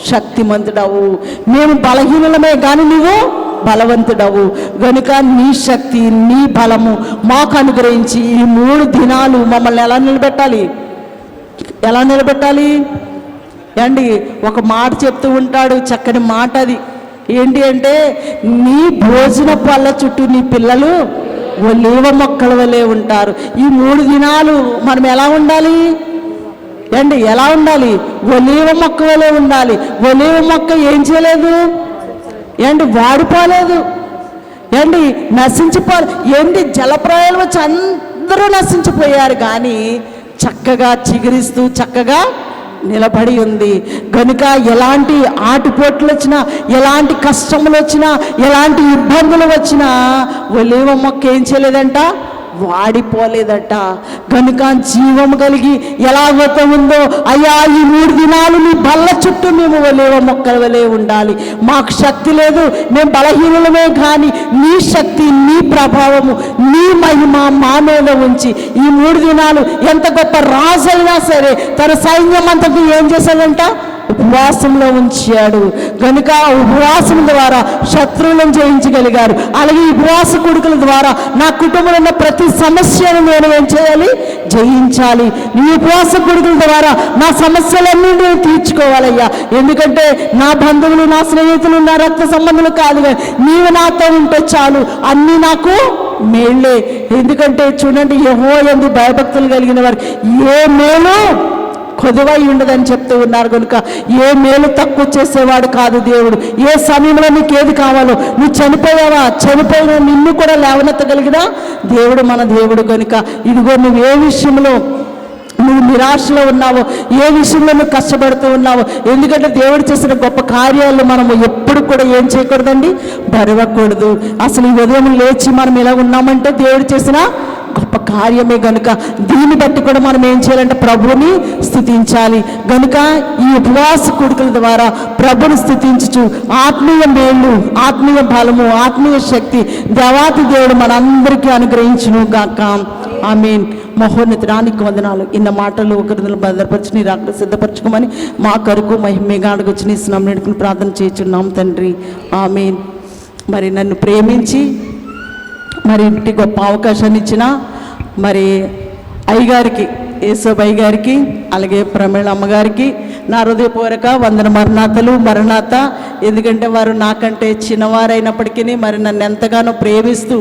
శక్తిమంతుడవు, మేము బలహీనులమే కానీ నువ్వు బలవంతుడవు. గనుక నీ శక్తి నీ బలము మాకు అనుగ్రహించి ఈ 3 దినాలు మమ్మల్ని ఎలా నిలబెట్టాలి అండి? ఒక మాట చెప్తూ ఉంటాడు, చక్కని మాట. అది ఏంటి అంటే, నీ భోజన పళ్ళ చుట్టూ నీ పిల్లలు ఒలీవ మొక్కల వలె ఉంటారు. ఈ 3 దినాలు మనం ఎలా ఉండాలి అండి? ఎలా ఉండాలి? ఒలీవ మొక్క వలె ఉండాలి. ఒలీవ మొక్క ఏం చేయలేదు ఏంటి? వాడిపోలేదు ఏంటి? నశించిపోలేదు ఏంటి? జలప్రయాలు వచ్చి అందరూ నశించిపోయారు, కానీ చక్కగా చిగురిస్తూ చక్కగా నిలబడి ఉంది. కనుక ఎలాంటి ఆటుపోట్లు వచ్చినా, ఎలాంటి కష్టములు వచ్చినా, ఎలాంటి ఇబ్బందులు వచ్చినా ఒలీవ మొక్క ఏం చేయలేదంట? వాడిపోలేదట. కనుక జీవము కలిగి ఎలాగైతే ఉందో, అయ్యా ఈ 3 దినాలు నీ బల్ల చుట్టూ మేము ఒలీవ మొక్కల వలె ఉండాలి. మాకు శక్తి లేదు, మేము బలహీనులమే, కానీ నీ శక్తి నీ ప్రభావము నీ మహిమ మా మీద ఉంచి ఈ 3 దినాలు ఎంత గొప్ప రాజు అయినా సరే తన సైన్యం అంతటి ఏం చేశాడంట? ఉపవాసంలో ఉంచాడు. కనుక ఉపవాసం ద్వారా శత్రువులను జయించగలిగారు. అలాగే ఉపవాస కూడికల ద్వారా నా కుటుంబంలో ఉన్న ప్రతి సమస్యను నేను ఏం చేయాలి? జయించాలి. ఈ ఉపవాస కూడికల ద్వారా నా సమస్యలన్నీ నేను తీర్చుకోవాలయ్యా. ఎందుకంటే నా బంధువులు, నా స్నేహితులు, నా రక్త సంబంధులు కాదు, కానీ నీవు నాతో ఉంటే చాలు, అన్నీ నాకు మేళ్ళే. ఎందుకంటే చూడండి, యెహోవా యందు భయభక్తులు కలిగిన వారు ఏ మేలు కొదువై ఉండదని చెప్తూ ఉన్నారు. కనుక ఏ మేలు తక్కువ చేసేవాడు కాదు దేవుడు. ఏ సమయంలో నీకు ఏది కావాలో, నువ్వు చనిపోయావా, చనిపోయిన నిన్ను కూడా లేవనెత్తగలిగిన దేవుడు మన దేవుడు. కనుక ఇదిగో నువ్వు ఏ విషయంలో నువ్వు నిరాశలో ఉన్నావో, ఏ విషయంలో నువ్వు కష్టపడుతూ ఉన్నావో, ఎందుకంటే దేవుడు చేసిన గొప్ప కార్యాలు మనము ఎప్పుడు కూడా ఏం చేయకూడదండి? బరవకూడదు. అసలు ఈ ఉదయం లేచి మనం ఎలా ఉన్నామంటే దేవుడు చేసిన గొప్ప కార్యమే. కనుక దీన్ని బట్టి కూడా మనం ఏం చేయాలంటే ప్రభుని స్తుతించాలి. కనుక ఈ ఉపవాస కూడికల ద్వారా ప్రభుని స్తుతించుచు ఆత్మీయ మేళ్ళు, ఆత్మీయ బలము, ఆత్మీయ శక్తి దేవాతి దేవుడు మనందరికీ అనుగ్రహించును గాక. ఆమేన్. మహోన్నతానికి వందనాలు. ఇన్న మాటలు ఒకరిని భద్రపరిచి నీ రాక సిద్ధపరచుకోమని మా కొరకు మహిమేగాడికి వచ్చి నీ స్నామం నేడుకుని ప్రార్థన చేయుచున్నాం తండ్రి. ఆమేన్. మరి నన్ను ప్రేమించి మరి ఇంటి గొప్ప అవకాశాన్ని ఇచ్చిన మరి అయ్యగారికి, యేసోబు అయ్యగారికి, అలాగే ప్రమేళ అమ్మగారికి నా హృదయపూర్వక వందన మరణాత. ఎందుకంటే వారు నాకంటే చిన్నవారైనప్పటికీ మరి నన్ను ఎంతగానో ప్రేమిస్తూ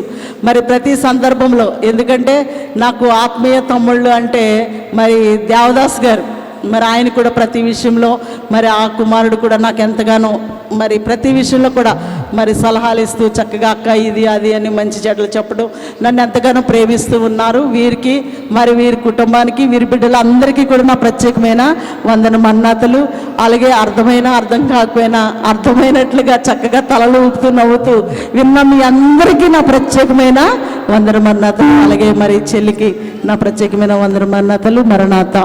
మరి ప్రతి సందర్భంలో, ఎందుకంటే నాకు ఆత్మీయ తమ్ముళ్ళు అంటే మరి దేవదాస్ గారు, మరి ఆయన కూడా ప్రతి విషయంలో మరి ఆ కుమారుడు కూడా నాకు ఎంతగానో మరి ప్రతి విషయంలో కూడా మరి సలహాలు ఇస్తూ చక్కగా అక్క ఇది అది అని మంచి చెడ్డలు చెప్పడం నన్ను ఎంతగానో ప్రేమిస్తూ ఉన్నారు. వీరికి మరి వీరి కుటుంబానికి, వీరి బిడ్డలందరికీ కూడా నా ప్రత్యేకమైన వందన మన్నాతలు. అలాగే అర్థం కాకపోయినా అర్థమైనట్లుగా చక్కగా తలలు ఊపుతూ నవ్వుతూ విన్న మీ అందరికీ నా ప్రత్యేకమైన వందన మన్నాతలు. అలాగే మరి చెల్లికి నా ప్రత్యేకమైన వందన మన్నాతలు. మరణాత.